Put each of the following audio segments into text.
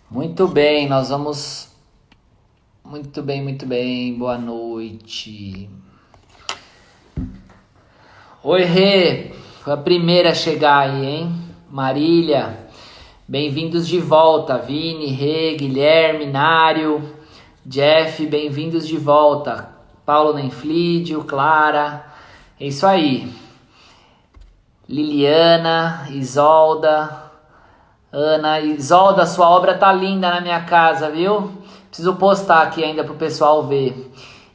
Muito bem, nós vamos. Muito bem, muito bem. Boa noite. Oi, Rê. Foi a primeira a chegar aí, hein? Marília. Bem-vindos de volta. Vini, Rê, Guilherme, Nário, Jeff, bem-vindos de volta. Paulo Nenflídio, Clara. É isso aí. Liliana, Isolda, Ana, Isolda, sua obra tá linda na minha casa, viu? Preciso postar aqui ainda pro pessoal ver.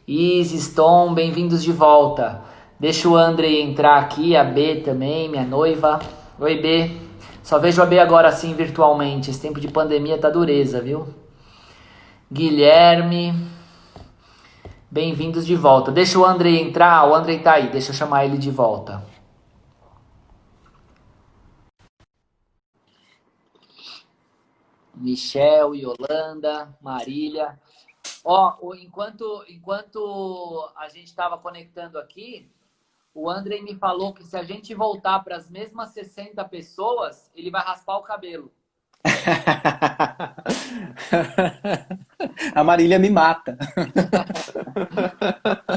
Isis, Tom, bem-vindos de volta. Deixa o Andrei entrar aqui, a B também, minha noiva. Oi, B. Só vejo a B agora assim virtualmente. Esse tempo de pandemia tá dureza, viu? Guilherme, bem-vindos de volta. Deixa o Andrei entrar, o Andrei tá aí, deixa eu chamar ele de volta. Michel, Yolanda, Marília. Ó, enquanto a gente estava conectando aqui, o Andrei me falou que se a gente voltar para as mesmas 60 pessoas, ele vai raspar o cabelo. A Marília me mata.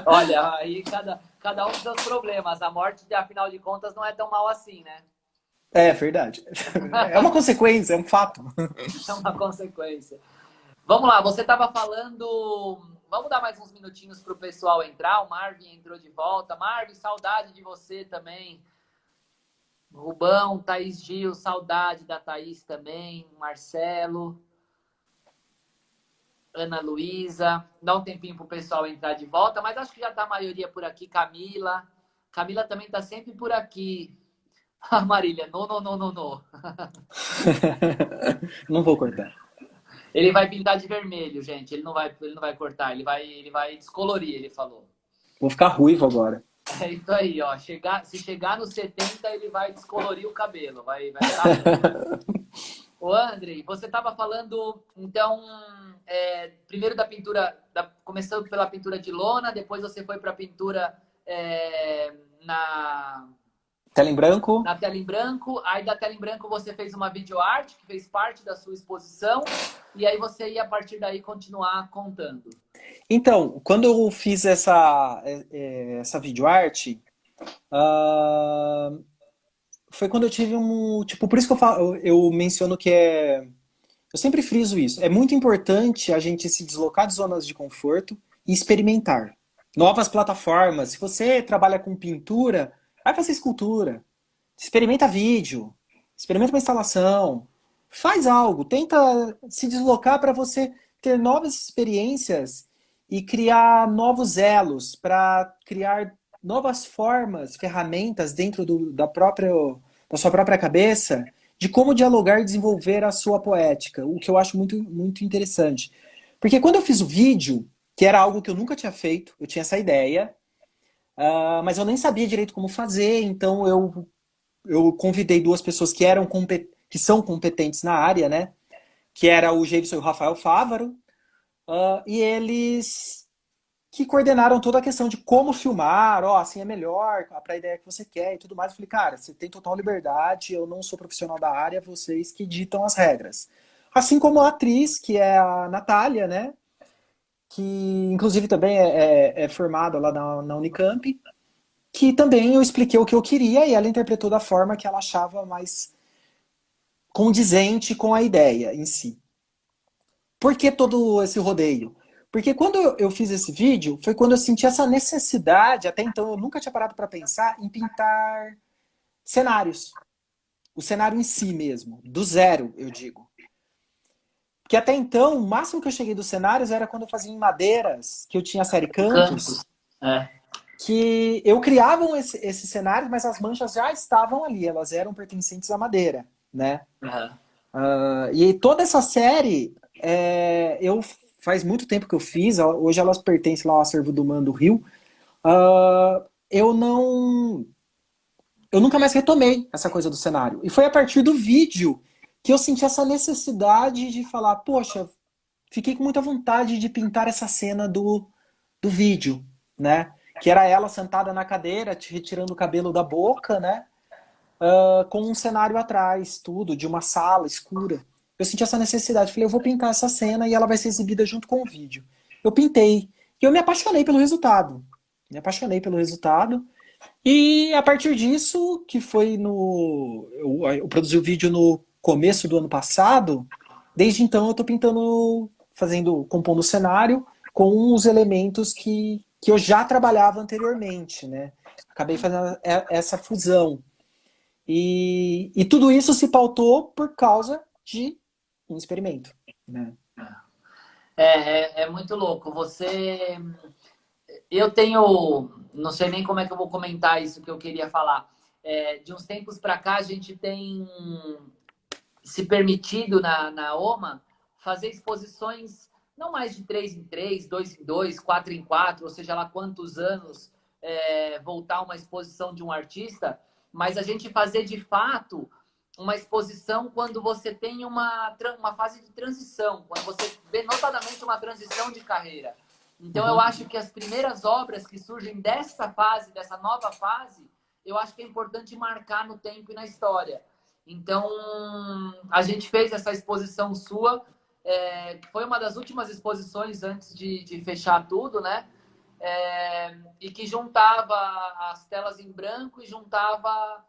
Olha, aí cada um com seus problemas. A morte, afinal de contas, não é tão mal assim, né? É verdade. É uma consequência, é um fato. É uma consequência. Vamos lá, você estava falando. Vamos dar mais uns minutinhos para o pessoal entrar. O Marvin entrou de volta. Marvin, saudade de você também. Rubão, Thaís Gil, saudade da Thaís também. Marcelo, Ana Luísa. Dá um tempinho pro pessoal entrar de volta, mas acho que já tá a maioria por aqui. Camila. Camila também tá sempre por aqui. A Marília, não, não, não, não, não. Não vou cortar. Ele vai pintar de vermelho, gente. Ele não vai cortar, ele vai descolorir, ele falou. Vou ficar ruivo agora. É isso aí, ó. Se chegar nos 70, ele vai descolorir o cabelo. Vai ficar lindo. Ô, Andrei, você estava falando, então, primeiro da pintura, começando pela pintura de lona, depois você foi para a pintura na, Tela em branco? na tela em branco, aí da tela em branco você fez uma videoarte, que fez parte da sua exposição, e aí você ia, a partir daí, continuar contando. Então, quando eu fiz essa videoarte, ah, foi quando eu tive um. Tipo, por isso que eu menciono que é. Eu sempre friso isso. É muito importante a gente se deslocar de zonas de conforto e experimentar. Novas plataformas. Se você trabalha com pintura, vai fazer escultura. Experimenta vídeo. Experimenta uma instalação. Faz algo. Tenta se deslocar para você ter novas experiências e criar novos elos, para criar novas formas, ferramentas dentro da sua própria cabeça de como dialogar e desenvolver a sua poética, o que eu acho muito, muito interessante. Porque quando eu fiz o vídeo, que era algo que eu nunca tinha feito, eu tinha essa ideia, mas eu nem sabia direito como fazer, então eu convidei duas pessoas que são competentes na área, né? Que era o Gleison e o Rafael Fávaro, e eles que coordenaram toda a questão de como filmar, ó, assim é melhor, para a ideia que você quer e tudo mais. Eu falei, cara, você tem total liberdade, eu não sou profissional da área, vocês que ditam as regras. Assim como a atriz, que é a Natália, né? Que inclusive também é formada lá na Unicamp, que também eu expliquei o que eu queria e ela interpretou da forma que ela achava mais condizente com a ideia em si. Por que todo esse rodeio? Porque quando eu fiz esse vídeo, foi quando eu senti essa necessidade, até então eu nunca tinha parado para pensar em pintar cenários. O cenário em si mesmo, do zero, eu digo. Que até então, o máximo que eu cheguei dos cenários era quando eu fazia em madeiras, que eu tinha a série Campos. Cantos, É. que eu criava esses cenários, mas as manchas já estavam ali, elas eram pertencentes à madeira, né? Uhum. E toda essa série, eu faz muito tempo que eu fiz, hoje elas pertencem lá ao acervo do Man do Rio. Eu não. Eu nunca mais retomei essa coisa do cenário. E foi a partir do vídeo que eu senti essa necessidade de falar, poxa, fiquei com muita vontade de pintar essa cena do vídeo, né? Que era ela sentada na cadeira, retirando o cabelo da boca, né? Com um cenário atrás, tudo, de uma sala escura. eu senti essa necessidade. Falei, eu vou pintar essa cena e ela vai ser exibida junto com o vídeo. Eu pintei. E eu me apaixonei pelo resultado. Me apaixonei pelo resultado. E a partir disso, que foi no. Eu produzi o vídeo no começo do ano passado, desde então eu tô pintando, compondo o cenário com os elementos que eu já trabalhava anteriormente, né? Acabei fazendo essa fusão. E tudo isso se pautou por causa de um experimento, né? É muito louco. Eu tenho, não sei nem como é que eu vou comentar isso que eu queria falar. De uns tempos para cá, a gente tem se permitido na OMA fazer exposições não mais de 3 em 3, 2 em 2, 4 em 4, ou seja lá quantos anos voltar uma exposição de um artista, mas a gente fazer de fato uma exposição quando você tem uma fase de transição, quando você vê notadamente uma transição de carreira. Então eu acho que as primeiras obras que surgem dessa fase, dessa nova fase, eu acho que é importante marcar no tempo e na história. Então, a gente fez essa exposição sua, que foi uma das últimas exposições antes de fechar tudo, né? E que juntava as telas em branco e juntava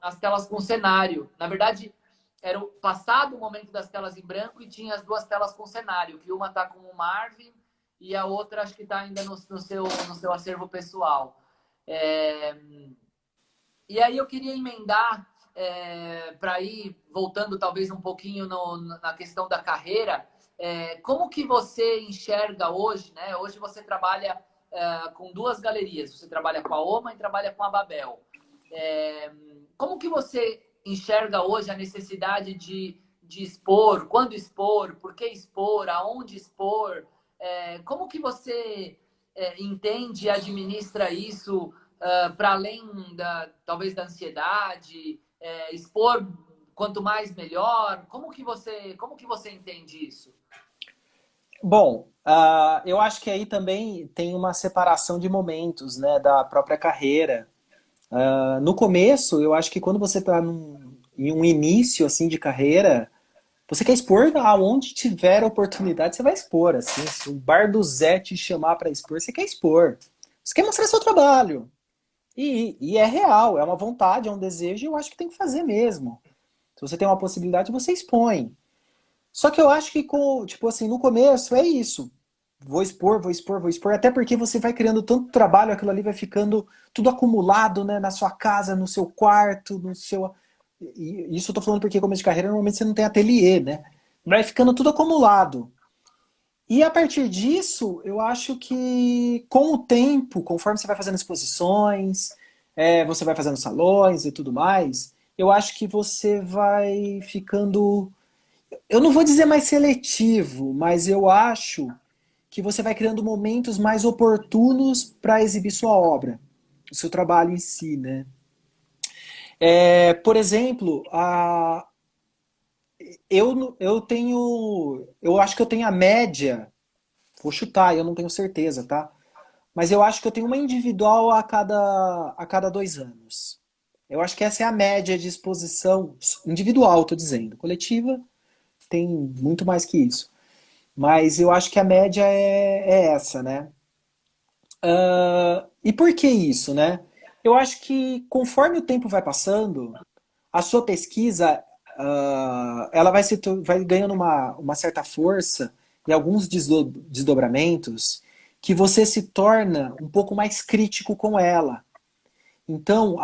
as telas com cenário. Na verdade, era o passado o momento das telas em branco e tinha as duas telas com cenário, que uma está com o Marvin e a outra acho que está ainda no seu acervo pessoal. E aí eu queria emendar para ir voltando talvez um pouquinho na questão da carreira. Como que você enxerga hoje, né? Hoje você trabalha com duas galerias, você trabalha com a OMA e trabalha com a Babel. Como que você enxerga hoje a necessidade de expor, quando expor, por que expor, aonde expor? Como que você entende e administra isso para além talvez da ansiedade, expor quanto mais melhor? Como que você entende isso? Bom, eu acho que aí também tem uma separação de momentos, né, da própria carreira. No começo, eu acho que quando você está em um início assim de carreira, você quer expor aonde tiver oportunidade, você vai expor. Assim, se o bar do Zé te chamar para expor, você quer expor. Você quer mostrar seu trabalho. E é real, é uma vontade, é um desejo, e eu acho que tem que fazer mesmo. Se você tem uma possibilidade, você expõe. Só que eu acho que, tipo assim, no começo é isso. Vou expor, vou expor, vou expor. Até porque você vai criando tanto trabalho, aquilo ali vai ficando tudo acumulado, né, na sua casa, no seu quarto, no seu. E isso eu tô falando porque começo de carreira, normalmente você não tem ateliê, né? Vai ficando tudo acumulado. E a partir disso, eu acho que com o tempo, conforme você vai fazendo exposições, você vai fazendo salões e tudo mais, eu acho que você vai ficando. Eu não vou dizer mais seletivo, mas eu acho que você vai criando momentos mais oportunos para exibir sua obra, o seu trabalho em si, né? Por exemplo, eu tenho. Eu acho que eu tenho a média, vou chutar, eu não tenho certeza, tá? Mas eu acho que eu tenho uma individual a cada 2 anos. Eu acho que essa é a média de exposição individual, estou dizendo. Coletiva tem muito mais que isso. Mas eu acho que a média é essa, né? E por que isso, né? Eu acho que conforme o tempo vai passando, a sua pesquisa ela vai ganhando uma certa força e alguns desdobramentos que você se torna um pouco mais crítico com ela. Então,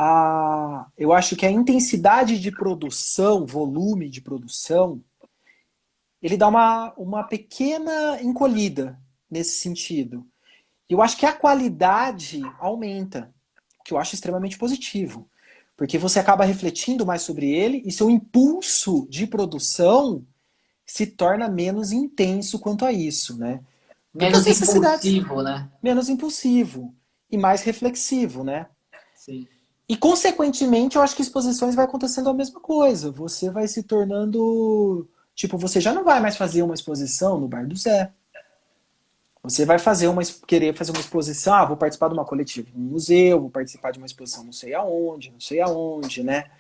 eu acho que a intensidade de produção, volume de produção, ele dá uma pequena encolhida nesse sentido. E eu acho que a qualidade aumenta, o que eu acho extremamente positivo. Porque você acaba refletindo mais sobre ele e seu impulso de produção se torna menos intenso quanto a isso, né? Porque as Menos necessidades impulsivo, né? menos impulsivo e mais reflexivo, né? Sim. E consequentemente, eu acho que exposições vai acontecendo a mesma coisa. Você vai se tornando, tipo, você já não vai mais fazer uma exposição no Bar do Zé. Você vai querer fazer uma exposição, vou participar de uma coletiva no museu, vou participar de uma exposição não sei aonde, né?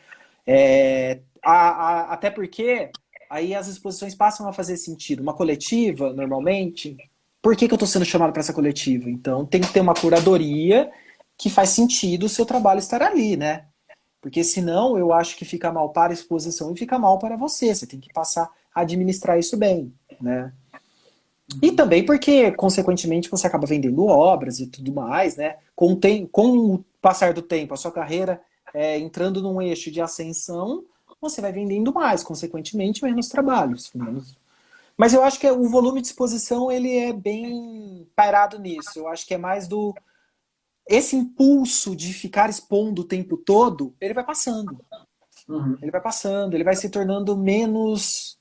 Até porque aí as exposições passam a fazer sentido. Uma coletiva, normalmente, por que eu estou sendo chamado para essa coletiva? Então tem que ter uma curadoria que faz sentido o seu trabalho estar ali, né? Porque senão eu acho que fica mal para a exposição e fica mal para você. Você tem que passar a administrar isso bem, né? E também porque, consequentemente, você acaba vendendo obras e tudo mais, né? Com o passar do tempo, a sua carreira entrando num eixo de ascensão, você vai vendendo mais, consequentemente, menos trabalhos. Mas eu acho que o volume de exposição, ele é bem pairado nisso. Eu acho que é mais do... Esse impulso de ficar expondo o tempo todo, ele vai passando. Uhum. Ele vai passando, ele vai se tornando menos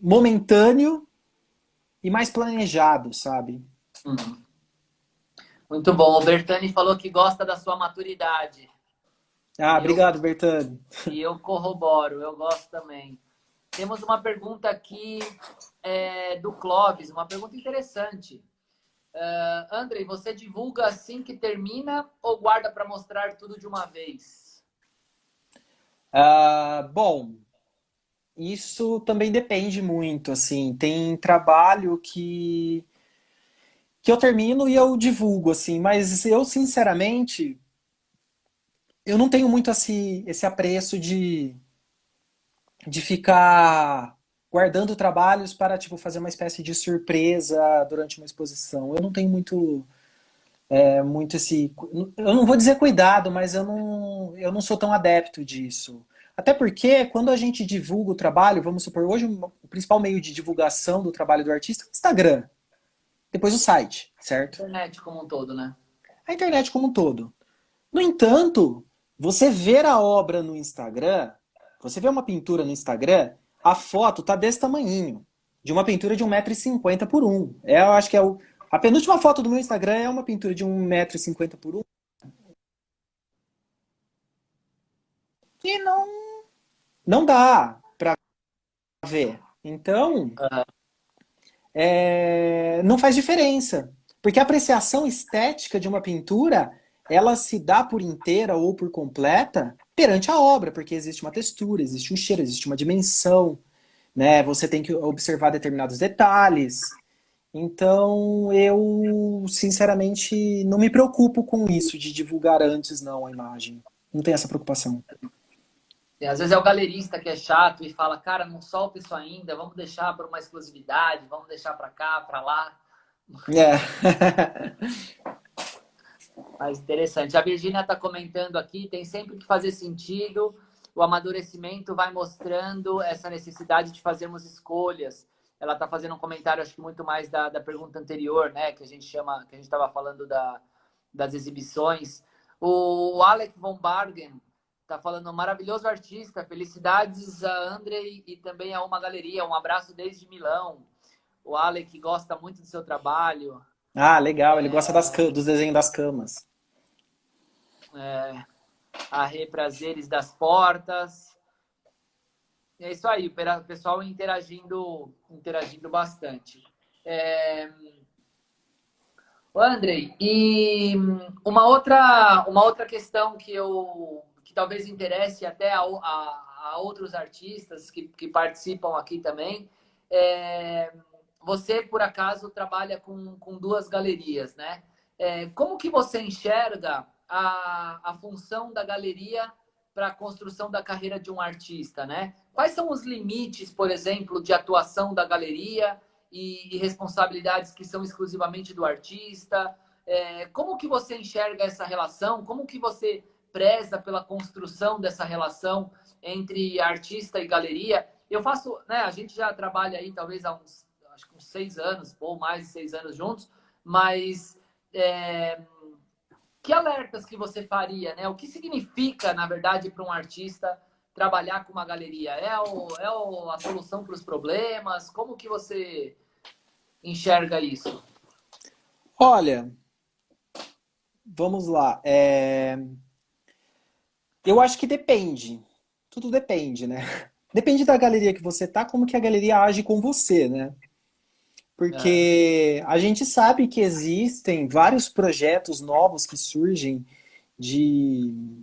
momentâneo e mais planejado, sabe? Uhum. Muito bom. O Bertani falou que gosta da sua maturidade. Ah, E eu, obrigado, Bertani. e eu corroboro, eu gosto também. Temos uma pergunta aqui do Clóvis, uma pergunta interessante. Andrei, você divulga assim que termina ou guarda para mostrar tudo de uma vez? Bom, isso também depende muito, assim. Tem trabalho que eu termino e eu divulgo, assim. Mas eu, sinceramente, eu não tenho muito esse apreço de ficar guardando trabalhos para, tipo, fazer uma espécie de surpresa durante uma exposição. Eu não tenho muito esse... Eu não vou dizer cuidado, mas eu não sou tão adepto disso. Até porque, quando a gente divulga o trabalho, vamos supor, hoje o principal meio de divulgação do trabalho do artista é o Instagram, depois o site, certo? Internet como um todo, né? A internet como um todo. No entanto, você ver a obra no Instagram, você vê uma pintura no Instagram, a foto tá desse tamanhinho, de uma pintura de 1,50 m por 1. Eu acho que a penúltima foto do meu Instagram é uma pintura de 1,50 m por 1. E não dá pra ver. Então, não faz diferença. Porque a apreciação estética de uma pintura, ela se dá por inteira ou por completa perante a obra, porque existe uma textura, existe um cheiro, existe uma dimensão, né? Você tem que observar determinados detalhes. Então, eu, sinceramente, não me preocupo com isso de divulgar antes, não, a imagem. Não tenho essa preocupação. E às vezes é o galerista que é chato e fala, cara, não solta isso ainda, vamos deixar para uma exclusividade, vamos deixar para cá, para lá. É. Mas interessante. A Virgínia está comentando aqui, tem sempre que fazer sentido, o amadurecimento vai mostrando essa necessidade de fazermos escolhas. Ela está fazendo um comentário, acho que muito mais da pergunta anterior, né? Que a gente estava falando das exibições. O Alec von Bargen está falando, um maravilhoso artista, felicidades a Andrei e também a Uma Galeria. Um abraço desde Milão. O Alec gosta muito do seu trabalho. Ah, legal, ele gosta dos desenhos das camas. A Reprazeres das Portas. É isso aí, o pessoal interagindo bastante. Andrei, e uma outra questão que talvez interesse até a outros artistas que participam aqui também, você, por acaso, trabalha com duas galerias, né? Como que você enxerga a função da galeria para a construção da carreira de um artista, né? Quais são os limites, por exemplo, de atuação da galeria e responsabilidades que são exclusivamente do artista? Como que você enxerga essa relação? Como que você preza pela construção dessa relação entre artista e galeria? Eu faço, né? A gente já trabalha aí talvez há acho que uns 6 anos, ou mais de 6 anos juntos, mas que alertas que você faria, né? O que significa, na verdade, para um artista trabalhar com uma galeria? A solução para os problemas? Como que você enxerga isso? Olha, vamos lá. Eu acho que depende. Tudo depende, né? Depende da galeria que você tá, como que a galeria age com você, né? Porque a gente sabe que existem vários projetos novos que surgem que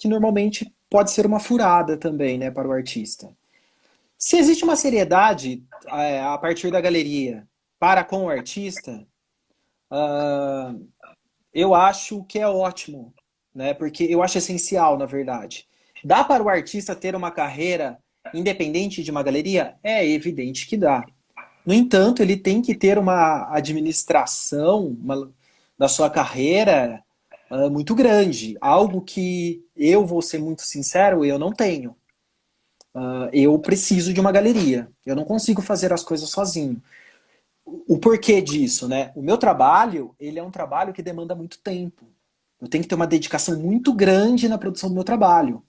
normalmente pode ser uma furada também, né, para o artista. Se existe uma seriedade a partir da galeria para com o artista, ah, eu acho que é ótimo, né? Porque eu acho essencial, na verdade. Dá para o artista ter uma carreira independente de uma galeria? É evidente que dá. No entanto, ele tem que ter uma administração da sua carreira muito grande. Algo que eu vou ser muito sincero, eu não tenho. Eu preciso de uma galeria. Eu não consigo fazer as coisas sozinho. O porquê disso, né? O meu trabalho, ele é um trabalho que demanda muito tempo. Eu tenho que ter uma dedicação muito grande na produção do meu trabalho,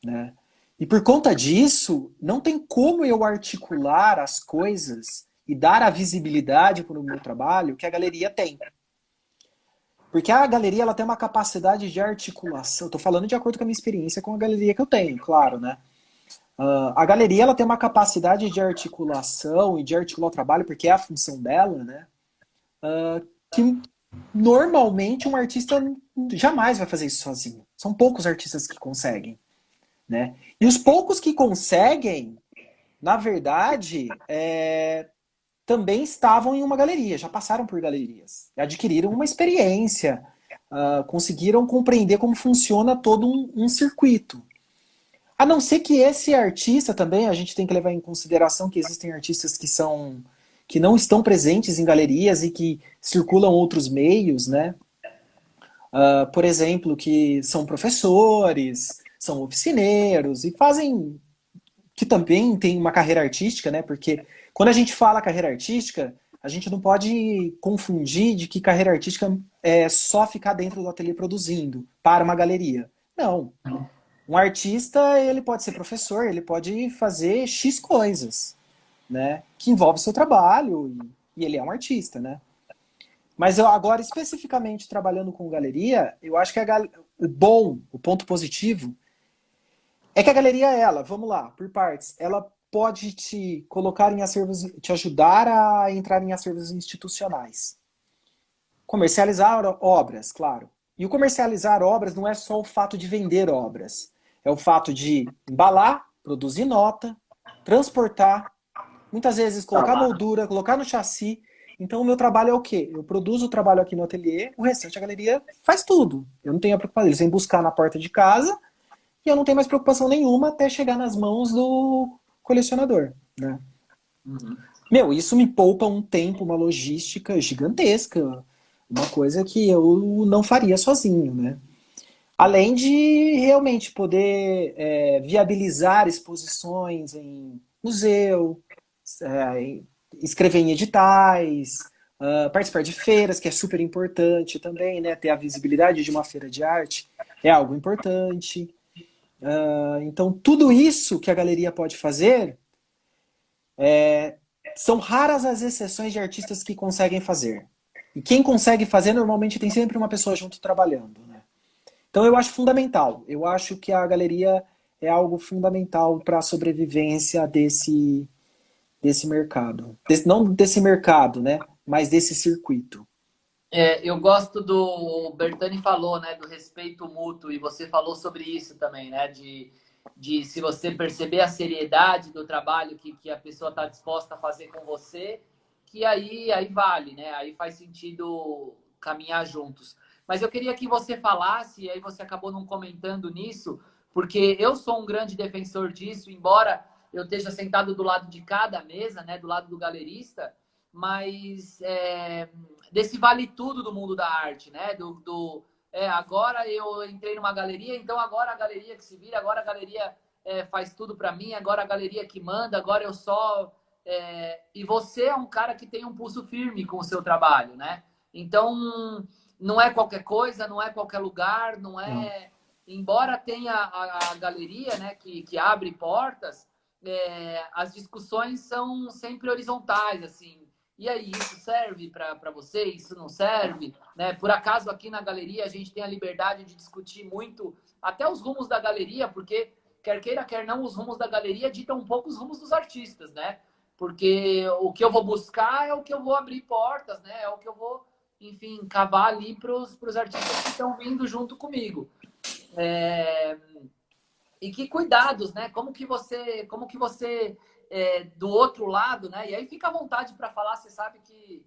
né? E por conta disso, não tem como eu articular as coisas e dar a visibilidade para o meu trabalho que a galeria tem. Porque a galeria ela tem uma capacidade de articulação. Estou falando de acordo com a minha experiência com a galeria que eu tenho, claro, né? A galeria ela tem uma capacidade de articulação e de articular o trabalho, porque é a função dela, né? Que normalmente um artista jamais vai fazer isso sozinho. São poucos artistas que conseguem, né? E os poucos que conseguem, na verdade, também estavam em uma galeria, já passaram por galerias, adquiriram uma experiência, conseguiram compreender como funciona todo um circuito. A não ser que esse artista também, a gente tem que levar em consideração que existem artistas que não estão presentes em galerias e que circulam outros meios, né? Por exemplo, que são professores, são oficineiros e fazem que também tem uma carreira artística, né? Porque quando a gente fala carreira artística, a gente não pode confundir de que carreira artística é só ficar dentro do ateliê produzindo para uma galeria. Não. Um artista, ele pode ser professor, ele pode fazer X coisas, né? Que envolve seu trabalho e ele é um artista, né? Mas eu agora, especificamente trabalhando com galeria, eu acho que o ponto positivo, é que a galeria ela, vamos lá, por partes, ela pode te colocar em acervos, te ajudar a entrar em acervos institucionais. Comercializar obras, claro. E o comercializar obras não é só o fato de vender obras. É o fato de embalar, produzir nota, transportar, muitas vezes colocar moldura, colocar no chassi. Então o meu trabalho é o quê? Eu produzo o trabalho aqui no ateliê, o restante a galeria faz tudo. Eu não tenho a preocupação. Eles vêm buscar na porta de casa e eu não tenho mais preocupação nenhuma até chegar nas mãos do colecionador, né? Uhum. Meu, isso me poupa um tempo, uma logística gigantesca. Uma coisa que eu não faria sozinho, né? Além de realmente poder viabilizar exposições em museu, escrever em editais, participar de feiras, que é super importante também, né? Ter a visibilidade de uma feira de arte é algo importante. Então, tudo isso que a galeria pode fazer, são raras as exceções de artistas que conseguem fazer. E quem consegue fazer, normalmente tem sempre uma pessoa junto trabalhando, né? Então eu acho fundamental. Eu acho que a galeria é algo fundamental para a sobrevivência desse mercado. Não desse mercado, né? Mas desse circuito. Eu gosto do o Bertani falou, né, do respeito mútuo, e você falou sobre isso também, né, de se você perceber a seriedade do trabalho que a pessoa está disposta a fazer com você, que aí vale, né, aí faz sentido caminhar juntos. Mas eu queria que você falasse, e aí você acabou não comentando nisso, porque eu sou um grande defensor disso, embora eu esteja sentado do lado de cada mesa, né, do lado do galerista, mas desse vale tudo do mundo da arte, né? Agora eu entrei numa galeria, então agora a galeria que se vira, agora a galeria faz tudo para mim, agora a galeria que manda, agora eu só. E você é um cara que tem um pulso firme com o seu trabalho, né? Então não é qualquer coisa, não é qualquer lugar, não Não. é. Embora tenha a galeria, né, que abre portas, as discussões são sempre horizontais, assim. E aí, isso serve para você? Isso não serve? Né? Por acaso, aqui na galeria, a gente tem a liberdade de discutir muito até os rumos da galeria, porque, quer queira, quer não, os rumos da galeria ditam um pouco os rumos dos artistas, né? Porque o que eu vou buscar é o que eu vou abrir portas, né? É o que eu vou, enfim, cavar ali para os artistas que estão vindo junto comigo. É, E que cuidados, né? Como que você do outro lado, né? E aí fica à vontade para falar, você sabe que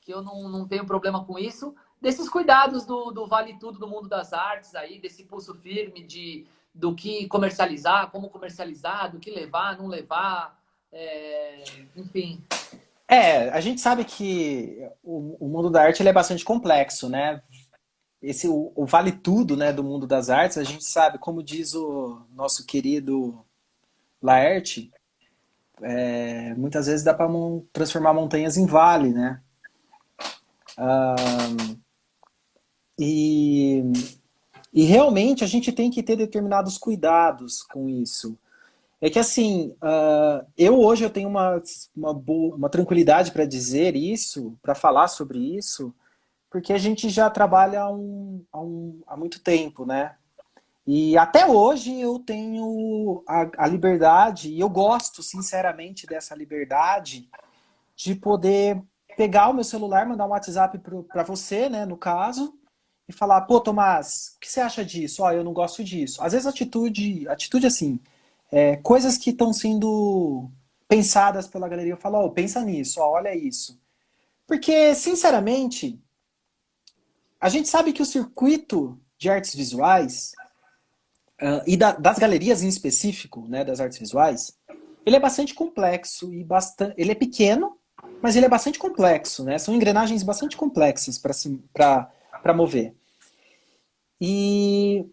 eu não tenho problema com isso, desses cuidados do Vale Tudo do mundo das artes aí, desse pulso firme do que comercializar, do que levar, não levar, enfim. A gente sabe que o mundo da arte ele é bastante complexo, né? O vale tudo, né, do mundo das artes, a gente sabe, como diz o nosso querido Laerte, muitas vezes dá para transformar montanhas em vale, né? E, e realmente a gente tem que ter determinados cuidados com isso. É que assim, hoje eu tenho uma tranquilidade para dizer isso, para falar sobre isso, porque a gente já trabalha há muito tempo, né? E até hoje eu tenho a liberdade, e eu gosto sinceramente dessa liberdade, de poder pegar o meu celular, mandar um WhatsApp para você, né, no caso, e falar, pô, Tomás, o que você acha disso? Ó, eu não gosto disso. Às vezes atitude assim, coisas que estão sendo pensadas pela galeria, eu falo, ó, pensa nisso, ó, olha isso. Porque, sinceramente, a gente sabe que o circuito de artes visuais, das galerias em específico, né, das artes visuais, ele é bastante complexo e ele é pequeno, mas ele é bastante complexo, né? São engrenagens bastante complexas para mover. E,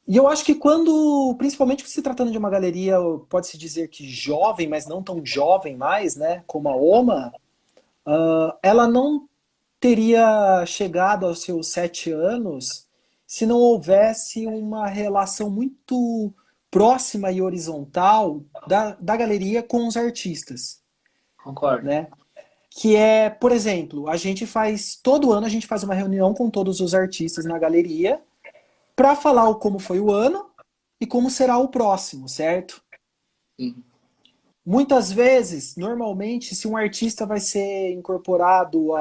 e eu acho que principalmente se tratando de uma galeria, pode-se dizer que jovem, mas não tão jovem mais, né, como a OMA, ela não teria chegado aos seus 7 anos se não houvesse uma relação muito próxima e horizontal da galeria com os artistas, Concordo. né? Que é, por exemplo, todo ano a gente faz uma reunião com todos os artistas na galeria para falar como foi o ano e como será o próximo, certo? Sim. Muitas vezes, normalmente, se um artista vai ser incorporado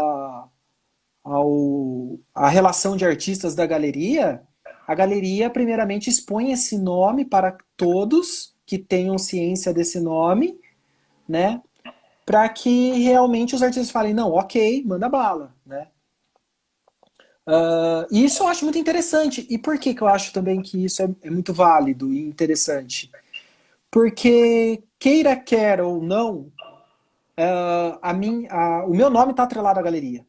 a relação de artistas da galeria, a galeria primeiramente expõe esse nome para todos que tenham ciência desse nome, né? Para que realmente os artistas falem, não, ok, manda bala, né? E isso eu acho muito interessante. E por que eu acho também que isso é muito válido e interessante? Porque, queira, quer ou não, o meu nome está atrelado à galeria.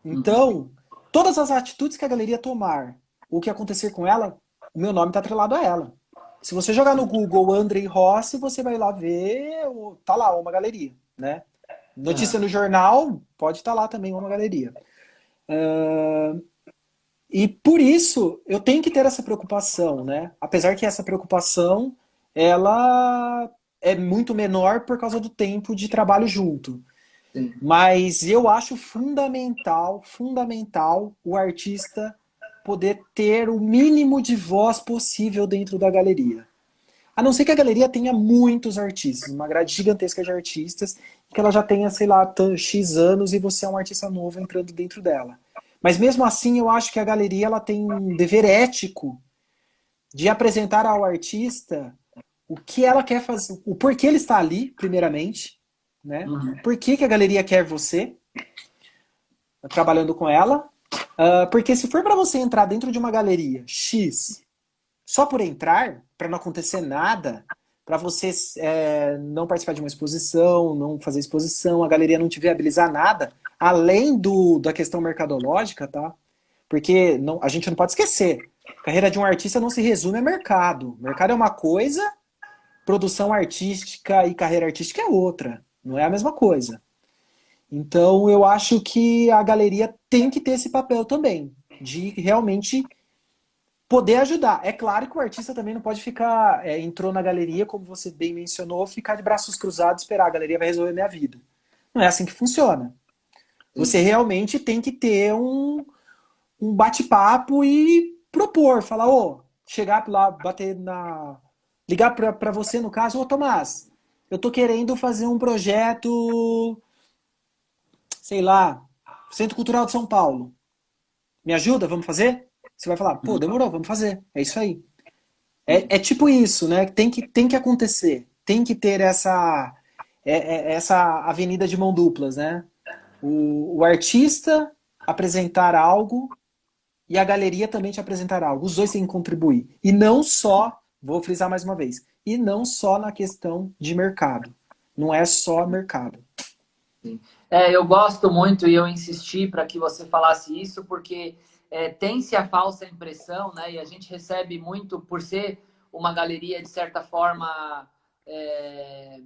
Uhum. Então, todas as atitudes que a galeria tomar, o que acontecer com ela, o meu nome está atrelado a ela. Se você jogar no Google Andrei Rossi, você vai lá ver, tá lá uma galeria, né? Notícia Uhum. no jornal, pode estar lá também uma galeria. E por isso eu tenho que ter essa preocupação, né? Apesar que essa preocupação ela é muito menor por causa do tempo de trabalho junto. Sim. Mas eu acho fundamental o artista poder ter o mínimo de voz possível dentro da galeria. A não ser que a galeria tenha muitos artistas, uma grade gigantesca de artistas, que ela já tenha, sei lá, X anos e você é um artista novo entrando dentro dela. Mas mesmo assim, eu acho que a galeria ela tem um dever ético de apresentar ao artista o que ela quer fazer, o porquê ele está ali, primeiramente, né? Uhum. Por que a galeria quer você trabalhando com ela? Porque se for para você entrar dentro de uma galeria X só por entrar, para não acontecer nada, para você não participar de uma exposição, não fazer exposição, a galeria não te viabilizar nada, além da questão mercadológica, tá? Porque a gente não pode esquecer, a carreira de um artista não se resume a mercado. Mercado é uma coisa, produção artística e carreira artística é outra. Não é a mesma coisa. Então eu acho que a galeria tem que ter esse papel também, de realmente poder ajudar. É claro que o artista também não pode ficar, entrou na galeria, como você bem mencionou, ficar de braços cruzados e esperar, a galeria vai resolver minha vida. Não é assim que funciona. Você Sim. realmente tem que ter um bate-papo e propor, falar, chegar lá, ligar para você no caso, Tomás, eu tô querendo fazer um projeto, sei lá, Centro Cultural de São Paulo. Me ajuda? Vamos fazer? Você vai falar, pô, Uhum. demorou, vamos fazer. É isso aí. É tipo isso, né? Tem que acontecer. Tem que ter essa avenida de mão duplas, né? O artista apresentar algo e a galeria também te apresentar algo. Os dois têm que contribuir. E não só, vou frisar mais uma vez, e não só na questão de mercado. Não é só mercado. Eu gosto muito e eu insisti para que você falasse isso, porque tem-se a falsa impressão, né? E a gente recebe muito por ser uma galeria, de certa forma, é,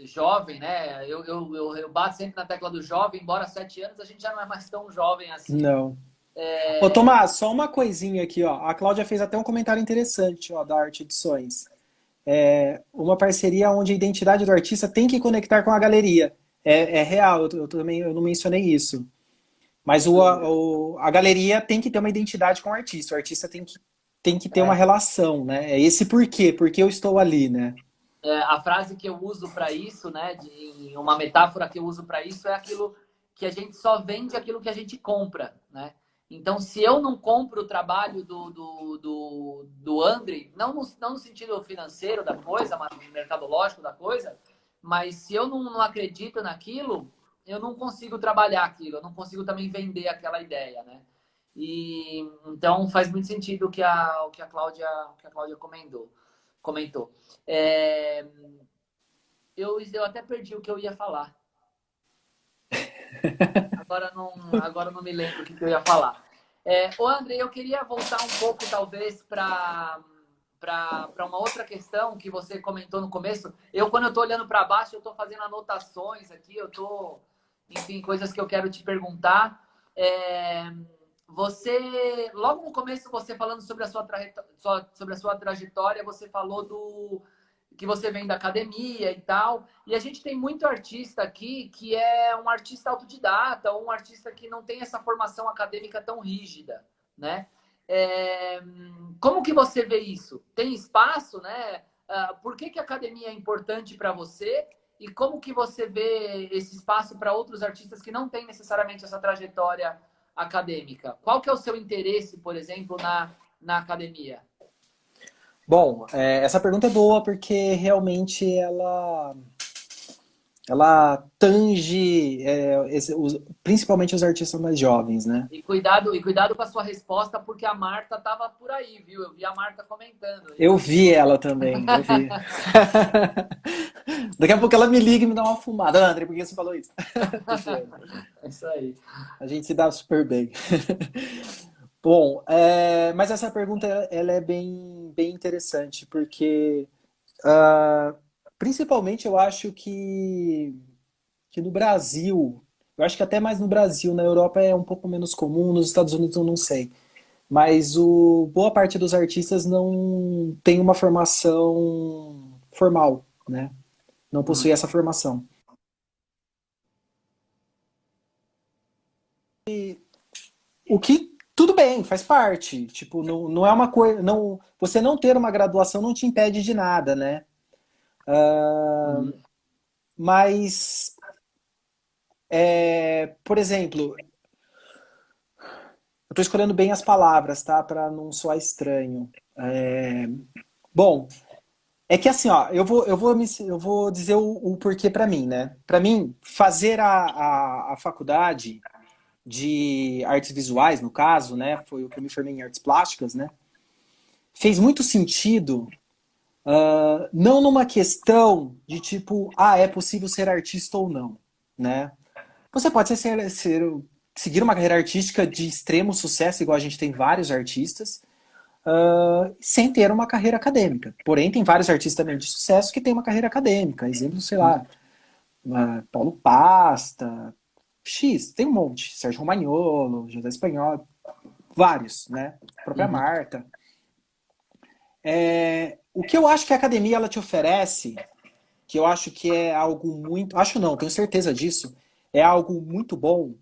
jovem, né? Eu bato sempre na tecla do jovem, embora há 7 anos a gente já não é mais tão jovem assim. Não. Ô, Tomás, só uma coisinha aqui, ó. A Cláudia fez até um comentário interessante, ó, da Arte Edições. Uma parceria onde a identidade do artista tem que conectar com a galeria. É real, eu também eu não mencionei isso. Mas a galeria tem que ter uma identidade com o artista tem que ter uma É, relação, né? É esse porquê, porque eu estou ali, né? a frase que eu uso para isso, né? Uma metáfora que eu uso para isso é aquilo que a gente só vende aquilo que a gente compra, né? Então, se eu não compro o trabalho do André, não no sentido financeiro da coisa, mas mercadológico da coisa, mas se eu não acredito naquilo, eu não consigo trabalhar aquilo, eu não consigo também vender aquela ideia, né? E então faz muito sentido o que a Cláudia comentou. É, eu até perdi o que eu ia falar. Agora não me lembro o que eu ia falar. Ô André, eu queria voltar um pouco, talvez, para uma outra questão que você comentou no começo. Quando eu estou olhando para baixo, eu estou fazendo anotações aqui, enfim, coisas que eu quero te perguntar. Logo no começo, você falando sobre a sua trajetória, você falou que você vem da academia e tal. E a gente tem muito artista aqui que é um artista autodidata, ou um artista que não tem essa formação acadêmica tão rígida, né? É, como que você vê isso? Tem espaço, né? Por que a academia é importante para você? E como que você vê esse espaço para outros artistas que não têm necessariamente essa trajetória acadêmica? Qual que é o seu interesse, por exemplo, na academia? Bom, essa pergunta é boa porque realmente ela tange principalmente os artistas mais jovens, né? E cuidado com a sua resposta, porque a Marta estava por aí, viu? Eu vi a Marta comentando aí. Eu vi ela também, eu vi. Daqui a pouco ela me liga e me dá uma fumada. André, por que você falou isso? Tô zoando. É isso aí. A gente se dá super bem. Bom, mas essa pergunta ela é bem interessante, porque principalmente eu acho que no Brasil, eu acho que até mais no Brasil, na Europa é um pouco menos comum, nos Estados Unidos eu não sei. Mas boa parte dos artistas não tem uma formação formal, né? Não possui Uhum. essa formação. O que tudo bem, faz parte. Tipo, não é uma coisa, não, você não ter uma graduação não te impede de nada, né? Uhum. Mas, por exemplo, eu estou escolhendo bem as palavras, tá? Para não soar estranho. Bom, é que assim, ó, eu vou dizer o porquê para mim, né? Para mim, fazer a faculdade de artes visuais, no caso, né? Foi o que eu me formei em artes plásticas, né? Fez muito sentido, não numa questão de tipo, é possível ser artista ou não, né? Você pode seguir uma carreira artística de extremo sucesso, igual a gente tem vários artistas, sem ter uma carreira acadêmica. Porém, tem vários artistas também de sucesso que têm uma carreira acadêmica. Exemplo, sei lá, Paulo Pasta, X, tem um monte. Sérgio Romagnolo, José Espanhol, vários, né? A própria Uhum. Marta. O que eu acho que a academia ela te oferece, que eu acho que é algo muito. Acho não, tenho certeza disso. É algo muito bom.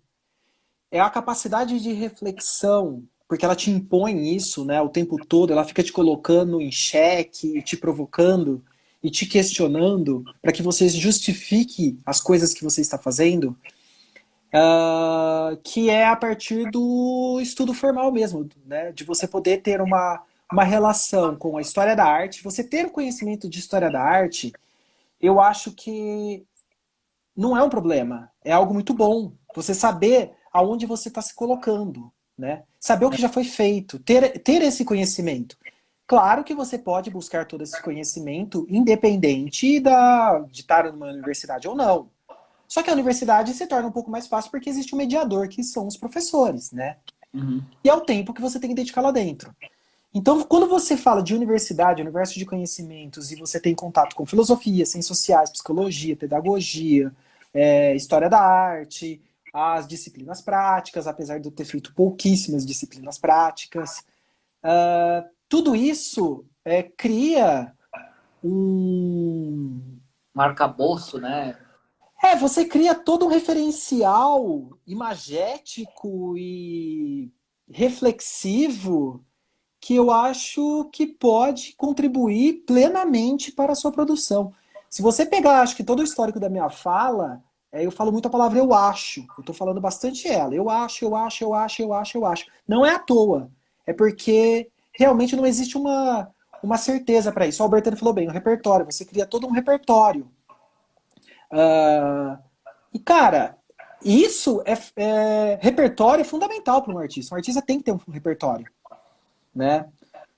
É a capacidade de reflexão, porque ela te impõe isso, né, o tempo todo, ela fica te colocando em xeque, te provocando e te questionando para que você justifique as coisas que você está fazendo, que é a partir do estudo formal mesmo, né, de você poder ter uma relação com a história da arte, você ter o conhecimento de história da arte, eu acho que não é um problema, é algo muito bom. Você saber aonde você está se colocando, né? Saber o que já foi feito, ter esse conhecimento. Claro que você pode buscar todo esse conhecimento independente de estar numa universidade ou não. Só que a universidade se torna um pouco mais fácil porque existe um mediador, que são os professores, né? Uhum. E é o tempo que você tem que dedicar lá dentro. Então, quando você fala de universidade, universo de conhecimentos, e você tem contato com filosofia, ciências sociais, psicologia, pedagogia, história da arte, as disciplinas práticas, apesar de eu ter feito pouquíssimas disciplinas práticas, tudo isso cria um... Um arcabouço, né? Você cria todo um referencial imagético e reflexivo que eu acho que pode contribuir plenamente para a sua produção. Se você pegar, acho que todo o histórico da minha fala, eu falo muito a palavra eu acho. Eu estou falando bastante ela. Eu acho, eu acho, eu acho, eu acho, eu acho. Não é à toa. É porque realmente não existe uma certeza para isso. O Albertano falou bem, o repertório. Você cria todo um repertório. E, cara, isso repertório é fundamental para um artista. Um artista tem que ter um repertório, né?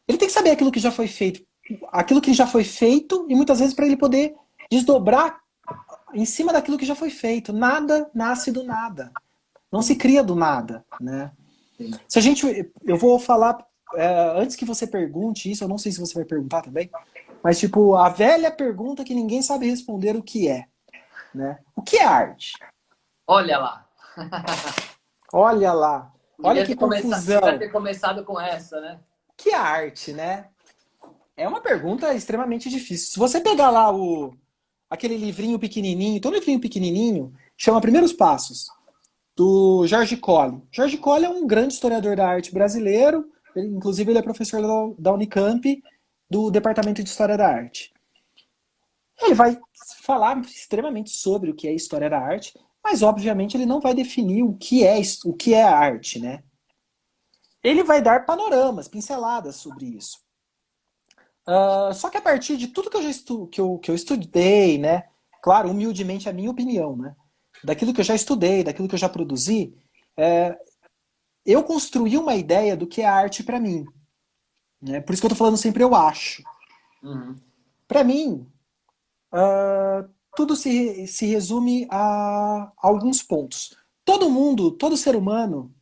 Ele tem que saber aquilo que já foi feito, e muitas vezes para ele poder desdobrar em cima daquilo que já foi feito. Nada nasce do nada. Não se cria do nada, né? Sim. Eu vou falar antes que você pergunte isso, eu não sei se você vai perguntar também, mas tipo a velha pergunta que ninguém sabe responder o que é, né? O que é arte? Olha lá. Olha lá, olha Devia que ter devia confusão. ter começado com essa, né? O que é arte, né? É uma pergunta extremamente difícil. Se você pegar lá aquele livrinho pequenininho, todo livrinho pequenininho, chama Primeiros Passos, do Jorge Colli. Jorge Colli é um grande historiador da arte brasileiro, inclusive ele é professor da Unicamp, do Departamento de História da Arte. Ele vai falar extremamente sobre o que é história da arte, mas obviamente ele não vai definir o que é a arte, né? Ele vai dar panoramas, pinceladas sobre isso. Só que a partir de tudo que eu já que eu estudei, né? Claro, humildemente a minha opinião, né? Daquilo que eu já estudei, daquilo que eu já produzi, eu construí uma ideia do que é arte para mim, né? Por isso que eu tô falando sempre eu acho. Uhum. Para mim, tudo se resume a alguns pontos. Todo mundo, todo ser humano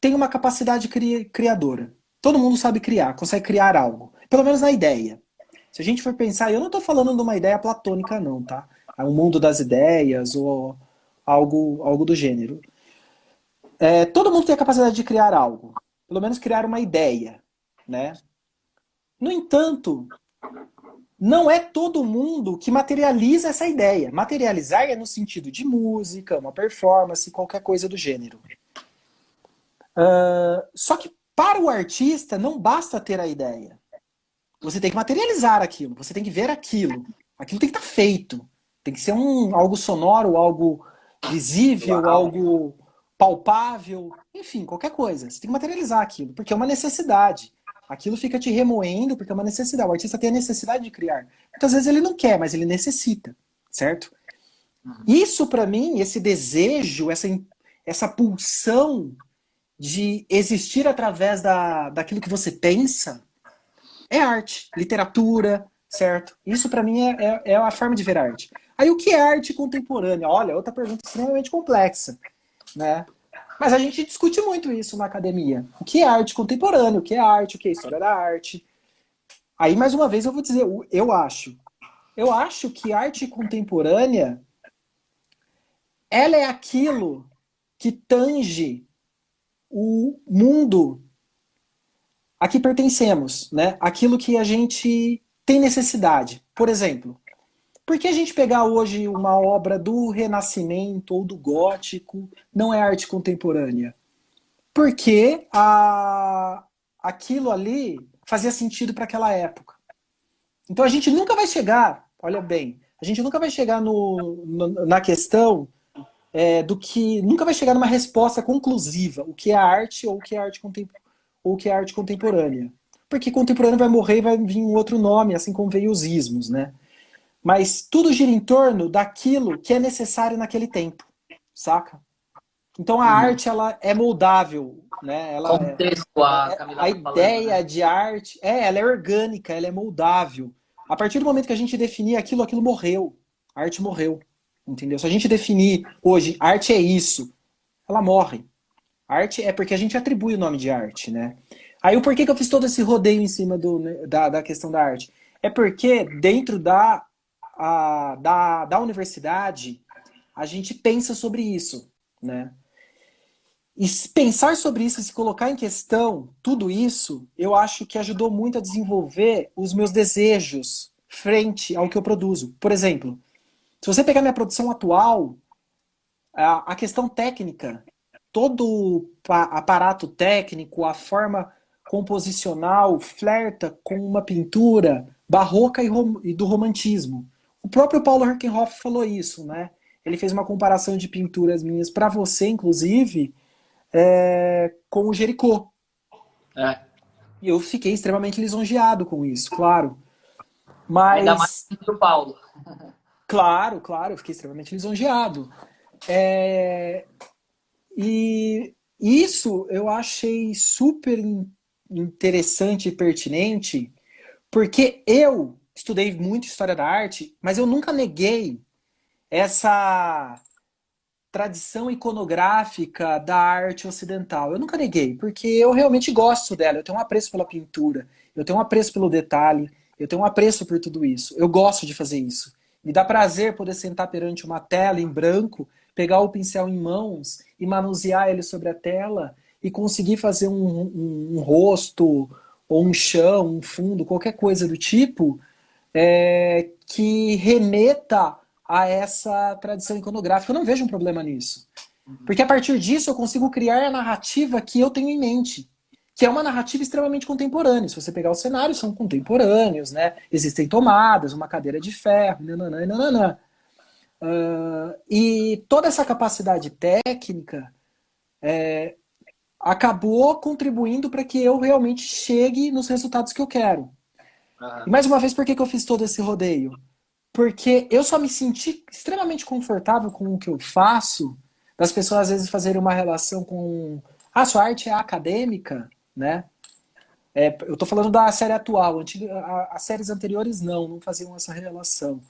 tem uma capacidade criadora. Todo mundo sabe criar, consegue criar algo. Pelo menos na ideia. Se a gente for pensar, eu não estou falando de uma ideia platônica, não, tá? É um mundo das ideias ou algo do gênero. Todo mundo tem a capacidade de criar algo. Pelo menos criar uma ideia, né? No entanto, não é todo mundo que materializa essa ideia. Materializar é no sentido de música, uma performance, qualquer coisa do gênero. Só que para o artista não basta ter a ideia. Você tem que materializar aquilo, você tem que ver aquilo. Aquilo tem que estar feito. Tem que ser algo sonoro, algo visível, Uau. algo palpável, enfim, qualquer coisa. Você tem que materializar aquilo, porque é uma necessidade. Aquilo fica te remoendo porque é uma necessidade. O artista tem a necessidade de criar. Muitas vezes ele não quer, mas ele necessita, certo? Isso, para mim, esse desejo, essa pulsão de existir através daquilo que você pensa, é arte, literatura, certo? Isso para mim é a forma de ver arte. Aí o que é arte contemporânea? Olha, outra pergunta extremamente complexa, né? Mas a gente discute muito isso na academia. O que é arte contemporânea? O que é arte? O que é história da arte? Aí, mais uma vez, eu vou dizer, eu acho. Eu acho que arte contemporânea, ela é aquilo que tange o mundo a que pertencemos, né? Aquilo que a gente tem necessidade. Por exemplo, por que a gente pegar hoje uma obra do Renascimento ou do Gótico não é arte contemporânea? Porque aquilo ali fazia sentido para aquela época. Então a gente nunca vai chegar, olha bem, a gente nunca vai chegar na questão do que. Nunca vai chegar numa resposta conclusiva, o que é arte ou o que é arte contemporânea. porque contemporâneo vai morrer e vai vir um outro nome, assim como veio os ismos, né? Mas tudo gira em torno daquilo que é necessário naquele tempo, saca? Então a Uhum. arte ela é moldável, né? Contexto, a Camila A tá falando, né? ideia de arte ela é orgânica, ela é moldável. A partir do momento que a gente definir aquilo, aquilo morreu. A arte morreu, entendeu? Se a gente definir hoje, arte é isso, ela morre. Arte é porque a gente atribui o nome de arte, né? Aí o porquê que eu fiz todo esse rodeio em cima da questão da arte? É porque dentro da universidade a gente pensa sobre isso, né? E pensar sobre isso e se colocar em questão, tudo isso, eu acho que ajudou muito a desenvolver os meus desejos frente ao que eu produzo. Por exemplo, se você pegar minha produção atual, a questão técnica, todo o aparato técnico, a forma composicional flerta com uma pintura barroca e do romantismo. O próprio Paulo Herkenhoff falou isso, né? Ele fez uma comparação de pinturas minhas para você, inclusive, com o Jericó. É. E eu fiquei extremamente lisonjeado com isso, claro. Ainda mais Mas, pro Paulo. claro, eu fiquei extremamente lisonjeado. É, E isso eu achei super interessante e pertinente, porque eu estudei muito história da arte, mas eu nunca neguei essa tradição iconográfica da arte ocidental. Eu nunca neguei, porque eu realmente gosto dela. Eu tenho um apreço pela pintura, eu tenho um apreço pelo detalhe, eu tenho um apreço por tudo isso. Eu gosto de fazer isso. Me dá prazer poder sentar perante uma tela em branco, pegar o pincel em mãos e manusear ele sobre a tela e conseguir fazer um rosto ou um chão, um fundo, qualquer coisa do tipo, que remeta a essa tradição iconográfica. Eu não vejo um problema nisso. Porque a partir disso eu consigo criar a narrativa que eu tenho em mente, que é uma narrativa extremamente contemporânea. Se você pegar os cenários, são contemporâneos, né? Existem tomadas, uma cadeira de ferro, nananã, e nananã. E toda essa capacidade técnica acabou contribuindo para que eu realmente chegue nos resultados que eu quero. E Aham. mais uma vez, por que, que eu fiz todo esse rodeio? Porque eu só me senti extremamente confortável com o que eu faço, das pessoas às vezes fazerem uma relação com sua arte é acadêmica, né? Eu tô falando da série atual, as séries anteriores não faziam essa relação.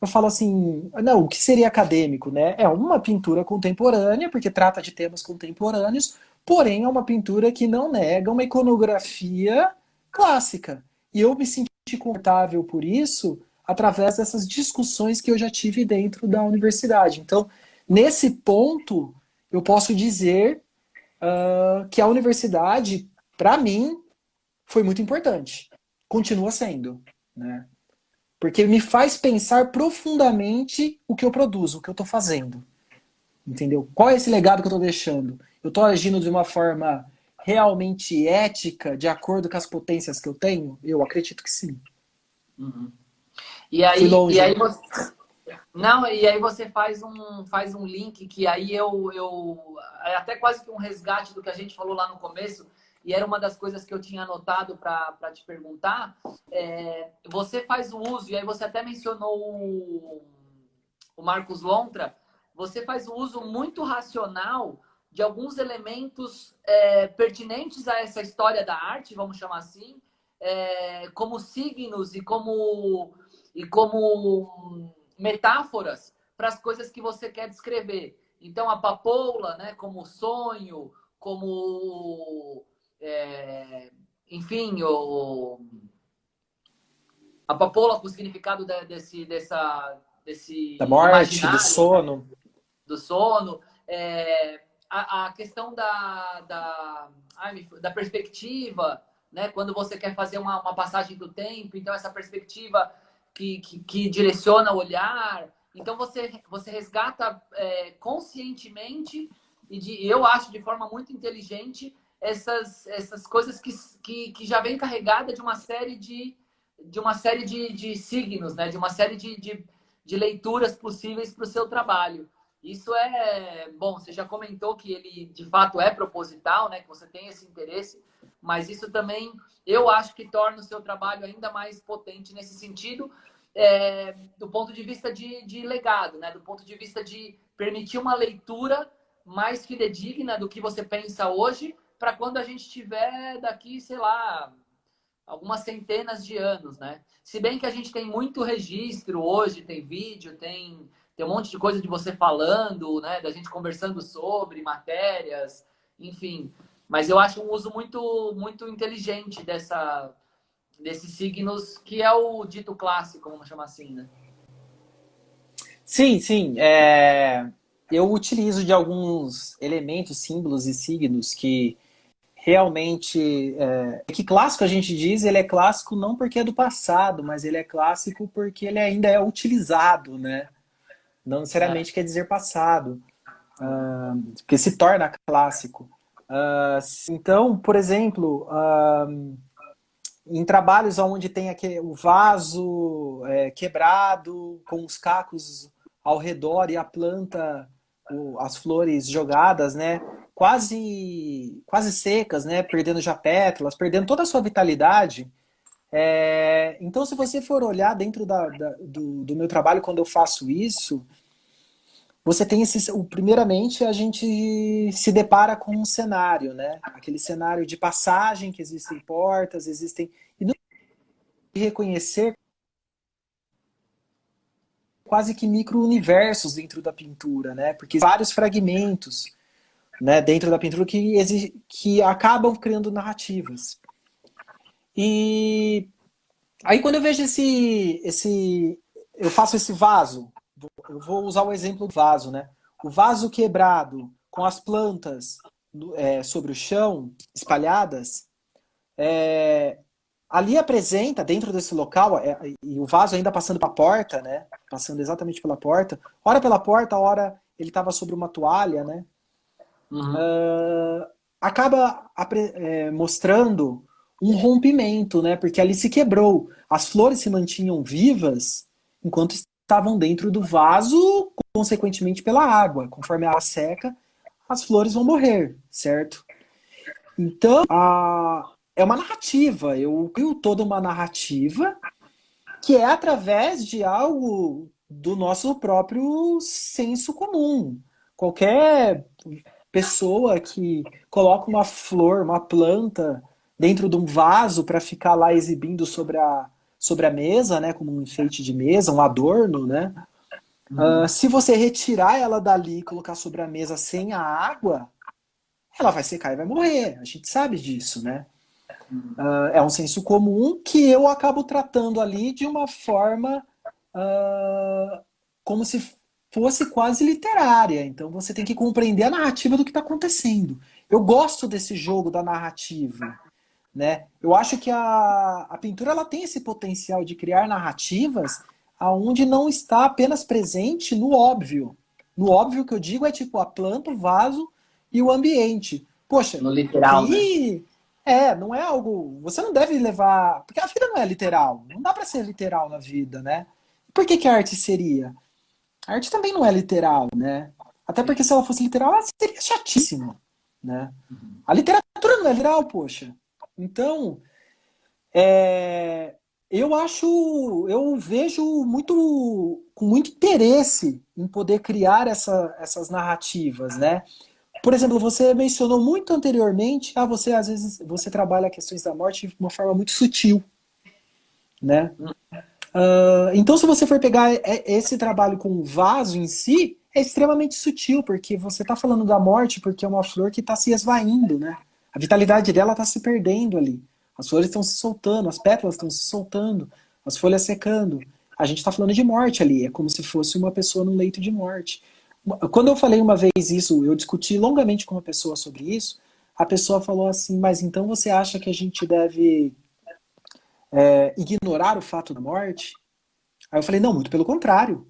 Eu falo assim, não, o que seria acadêmico, né? É uma pintura contemporânea, porque trata de temas contemporâneos, porém é uma pintura que não nega uma iconografia clássica. E eu me senti confortável por isso através dessas discussões que eu já tive dentro da universidade. Então, nesse ponto, eu posso dizer que a universidade, para mim, foi muito importante. Continua sendo, né? Porque me faz pensar profundamente o que eu produzo, o que eu estou fazendo. Entendeu? Qual é esse legado que eu estou deixando? Eu estou agindo de uma forma realmente ética, de acordo com as potências que eu tenho? Eu acredito que sim. Uhum. Fui E longe, aí né? você, não, e aí você faz um link que aí é até quase que um resgate do que a gente falou lá no começo, e era uma das coisas que eu tinha anotado para te perguntar. Você faz o uso, e aí você até mencionou o Marcos Lontra, você faz o uso muito racional de alguns elementos pertinentes a essa história da arte, vamos chamar assim, como signos e como metáforas para as coisas que você quer descrever. Então, a papoula, né, como sonho, como. É, enfim, a papoula com o significado Da desse morte, do imaginário, né, sono. do sono. A questão da perspectiva, né, quando você quer fazer uma passagem do tempo, então essa perspectiva que direciona o olhar. Então você resgata conscientemente eu acho de forma muito inteligente essas coisas que já vem carregada de uma série de signos, né? De uma série de leituras possíveis para o seu trabalho. Isso bom, você já comentou que ele de fato é proposital, né? Que você tem esse interesse, mas isso também eu acho que torna o seu trabalho ainda mais potente nesse sentido, do ponto de vista de legado, né? Do ponto de vista de permitir uma leitura mais fidedigna do que você pensa hoje, para quando a gente tiver daqui, sei lá, algumas centenas de anos, né? Se bem que a gente tem muito registro hoje, tem vídeo, tem um monte de coisa de você falando, né? Da gente conversando sobre matérias, enfim. Mas eu acho um uso muito, muito inteligente desses signos, que é o dito clássico, vamos chamar assim, né? Sim, sim. Eu utilizo de alguns elementos, símbolos e signos que realmente... que clássico a gente diz, ele é clássico não porque é do passado, mas ele é clássico porque ele ainda é utilizado, né? Não É. necessariamente quer dizer passado, porque se torna clássico. Então, por exemplo, em trabalhos onde tem o vaso quebrado, com os cacos ao redor e a planta, as flores jogadas, né? Quase secas, né? Perdendo já pétalas, perdendo toda a sua vitalidade. Então, se você for olhar dentro do meu trabalho, quando eu faço isso, você tem primeiramente, a gente se depara com um cenário, né? Aquele cenário de passagem, que existem portas, existem... E não reconhecer quase que micro-universos dentro da pintura, né? Porque vários fragmentos, né, dentro da pintura que acabam criando narrativas. E aí quando eu vejo eu faço esse vaso, eu vou usar o exemplo do vaso, né? O vaso quebrado com as plantas sobre o chão, espalhadas, ali apresenta, dentro desse local, e o vaso ainda passando para a porta, né? Passando exatamente pela porta. Ora pela porta, ora ele estava sobre uma toalha, né? Uhum. Acaba mostrando um rompimento, né? Porque ali se quebrou. As flores se mantinham vivas enquanto estavam dentro do vaso, consequentemente pela água. Conforme a água seca, as flores vão morrer, certo? Então, é uma narrativa. Eu crio toda uma narrativa que é através de algo do nosso próprio senso comum. Qualquer pessoa que coloca uma flor, uma planta dentro de um vaso para ficar lá exibindo sobre a mesa, né, como um enfeite de mesa, um adorno, né? Uhum. Se você retirar ela dali e colocar sobre a mesa sem a água, ela vai secar e vai morrer. A gente sabe disso, né? É um senso comum que eu acabo tratando ali de uma forma como se fosse quase literária. Então você tem que compreender a narrativa do que está acontecendo. Eu gosto desse jogo da narrativa, né? Eu acho que a pintura ela tem esse potencial de criar narrativas aonde não está apenas presente no óbvio. No óbvio que eu digo é tipo a planta, o vaso e o ambiente. Poxa, No literal, né? que não é algo. Você não deve levar. Porque a vida não é literal. Não dá para ser literal na vida, né? Por que a arte seria? A arte também não é literal, né? Até porque se ela fosse literal, ela seria chatíssima, né? A literatura não é literal, poxa. Então, eu vejo com muito interesse em poder criar essas narrativas, né? Por exemplo, você mencionou muito anteriormente, você às vezes você trabalha questões da morte de uma forma muito sutil, né? Então, se você for pegar esse trabalho com o vaso em si, é extremamente sutil, porque você está falando da morte porque é uma flor que está se esvaindo, né? A vitalidade dela está se perdendo ali. As flores estão se soltando, as pétalas estão se soltando, as folhas secando. A gente está falando de morte ali, é como se fosse uma pessoa num leito de morte. Quando eu falei uma vez isso, eu discuti longamente com uma pessoa sobre isso, a pessoa falou assim, mas então você acha que a gente deve ignorar o fato da morte? Aí eu falei, não, muito pelo contrário.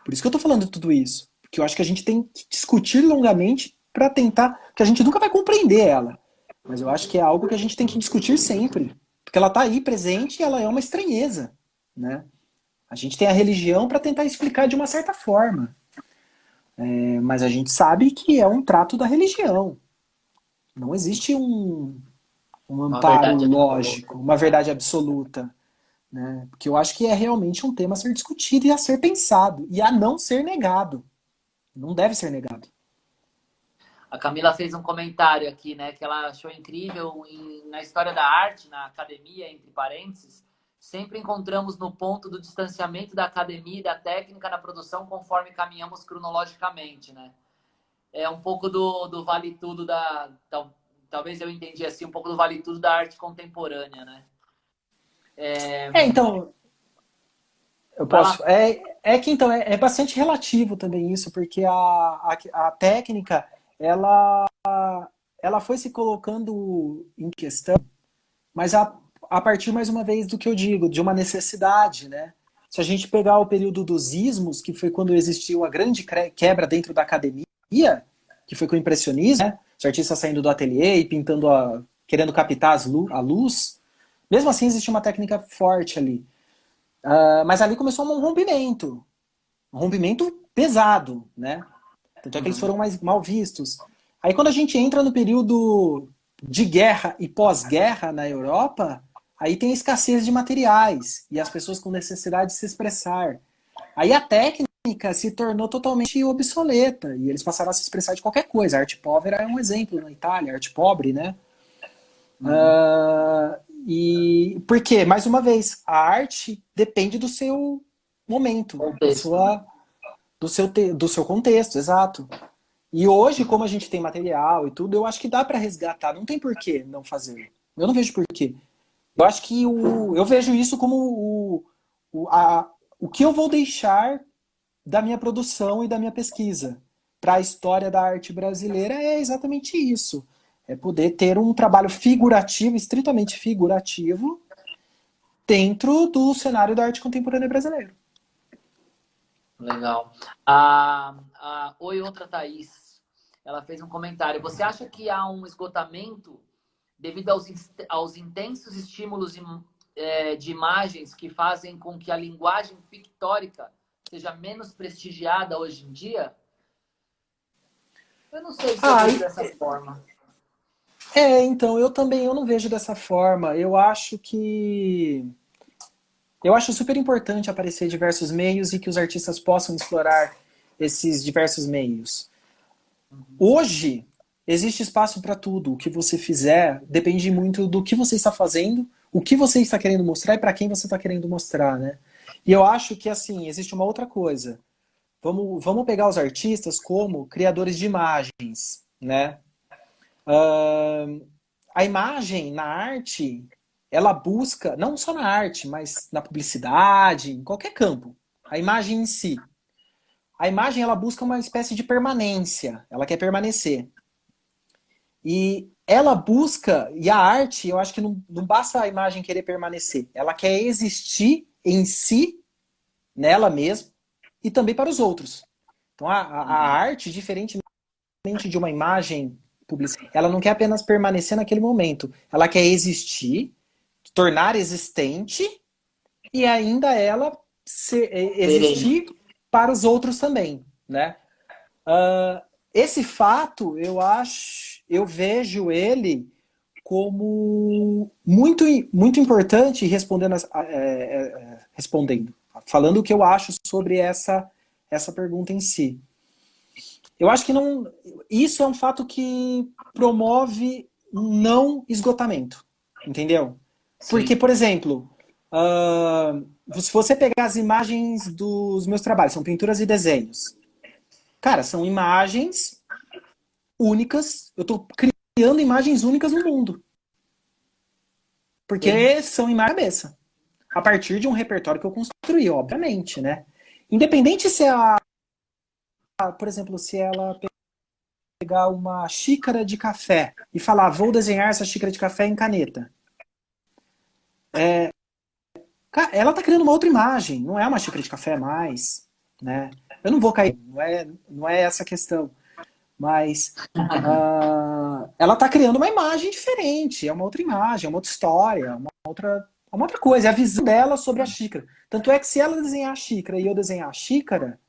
Por isso que eu tô falando de tudo isso. Porque eu acho que a gente tem que discutir longamente para tentar, porque a gente nunca vai compreender ela. Mas eu acho que é algo que a gente tem que discutir sempre. Porque ela tá aí presente e ela é uma estranheza, né? A gente tem a religião para tentar explicar de uma certa forma. Mas a gente sabe que é um trato da religião. Não existe um Uma amparo verdade absoluta. lógico, uma verdade absoluta, né? Porque eu acho que é realmente um tema a ser discutido e a ser pensado e a não ser negado. Não deve ser negado. A Camila fez um comentário aqui, né, que ela achou incrível na história da arte, na academia, entre parênteses, sempre encontramos no ponto do distanciamento da academia e da técnica na produção conforme caminhamos cronologicamente, né? É um pouco do vale tudo talvez eu entendi assim, um pouco do vale tudo da arte contemporânea, né? Então, eu Vai lá. posso. É que então é bastante relativo também isso, porque a técnica ela, ela foi se colocando em questão, mas a partir, mais uma vez, do que eu digo, de uma necessidade, né? Se a gente pegar o período dos ismos, que foi quando existiu a grande quebra dentro da academia, que foi com o impressionismo, né? Os artistas saindo do ateliê e pintando, querendo captar a luz, mesmo assim existia uma técnica forte ali. Mas ali começou um rompimento pesado, né? Tanto é que eles Uhum. foram mais mal vistos. Aí quando a gente entra no período de guerra e pós-guerra na Europa, aí tem escassez de materiais e as pessoas com necessidade de se expressar. Aí a técnica se tornou totalmente obsoleta e eles passaram a se expressar de qualquer coisa. A arte povera é um exemplo na Itália, arte pobre, né? Uhum. E por quê? Mais uma vez, a arte depende do seu momento, Contexto, né? do seu contexto, exato. E hoje, como a gente tem material e tudo, eu acho que dá para resgatar. Não tem por que não fazer. Eu não vejo por quê. Eu acho que eu vejo isso como o que eu vou deixar da minha produção e da minha pesquisa para a história da arte brasileira é exatamente isso. É poder ter um trabalho figurativo, estritamente figurativo, dentro do cenário da arte contemporânea brasileira. Legal. Oi, outra Thaís. Ela fez um comentário. Você acha que há um esgotamento devido aos intensos estímulos de imagens que fazem com que a linguagem pictórica seja menos prestigiada hoje em dia? Eu não sei se eu Ah, vejo dessa forma. então, eu não vejo dessa forma. Eu acho super importante aparecer diversos meios e que os artistas possam explorar esses diversos meios. Hoje, existe espaço para tudo. O que você fizer depende muito do que você está fazendo, o que você está querendo mostrar e para quem você está querendo mostrar, né? E eu acho que, assim, existe uma outra coisa. Vamos pegar os artistas como criadores de imagens, né? A imagem na arte, ela busca, não só na arte, mas na publicidade, em qualquer campo, a imagem em si. A imagem, ela busca uma espécie de permanência, ela quer permanecer. E ela busca, e a arte, eu acho que não basta a imagem querer permanecer, ela quer existir em si, nela mesma, e também para os outros. Então a Uhum. arte, diferentemente de uma imagem publicitária, ela não quer apenas permanecer naquele momento, ela quer existir, tornar existente e ainda ela Perene. existir para os outros também, né? Esse fato, eu vejo ele como muito importante respondendo, respondendo, falando o que eu acho sobre essa pergunta em si. Eu acho que não, isso é um fato que promove um não esgotamento, entendeu? Porque, Sim. por exemplo, se você pegar as imagens dos meus trabalhos, são pinturas e desenhos. Cara, são imagens únicas. Eu estou criando imagens únicas no mundo. Sim. Porque são imagens da cabeça. A partir de um repertório que eu construí, obviamente, né? Independente se por exemplo, se ela pegar uma xícara de café e falar, vou desenhar essa xícara de café em caneta. Ela está criando uma outra imagem, não é uma xícara de café mais, né? Eu não vou cair, não é essa a questão. Mas ela está criando uma imagem diferente, é uma outra imagem, é uma outra história, é uma outra coisa, é a visão dela sobre a xícara. Tanto é que se ela desenhar a xícara e eu desenhar a xícara,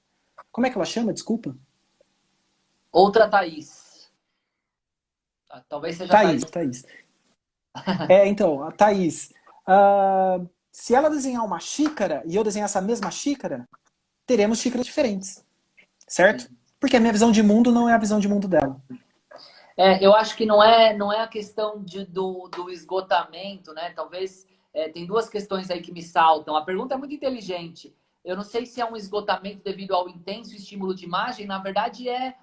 como é que ela chama? Desculpa. Outra Thaís. Talvez seja a Thaís. Thaís, Thaís. Então, a Thaís, se ela desenhar uma xícara e eu desenhar essa mesma xícara, teremos xícaras diferentes, certo? Sim. Porque a minha visão de mundo não é a visão de mundo dela. Eu acho que não é a questão do esgotamento, né? Talvez tem duas questões aí que me saltam. A pergunta é muito inteligente. Eu não sei se é um esgotamento devido ao intenso estímulo de imagem. Na verdade, é,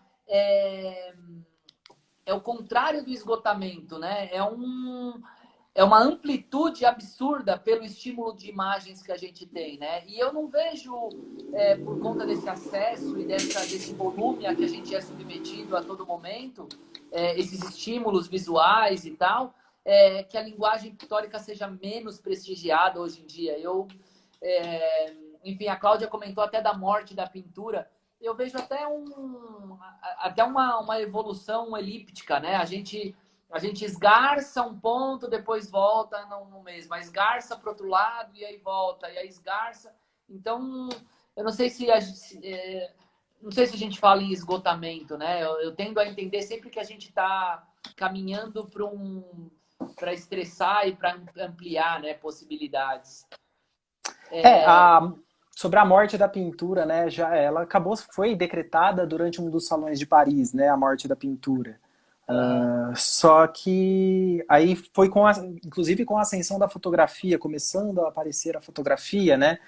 é o contrário do esgotamento, né? É uma amplitude absurda pelo estímulo de imagens que a gente tem, né? E eu não vejo, por conta desse acesso e desse volume a que a gente é submetido a todo momento, esses estímulos visuais e tal, que a linguagem pictórica seja menos prestigiada hoje em dia. Enfim, a Cláudia comentou até da morte da pintura. Eu vejo até uma evolução elíptica, né? A gente esgarça um ponto, depois volta no mesmo. Aí esgarça para outro lado e aí volta. E aí esgarça. Então, eu não sei não sei se a gente fala em esgotamento, né? Eu tendo a entender sempre que a gente está caminhando para estressar e para ampliar, né, possibilidades. É, a, sobre a morte da pintura, né, já ela acabou, foi decretada durante um dos salões de Paris, né, a morte da pintura. Aham, Só que aí foi inclusive com a ascensão da fotografia, começando a aparecer a fotografia, né?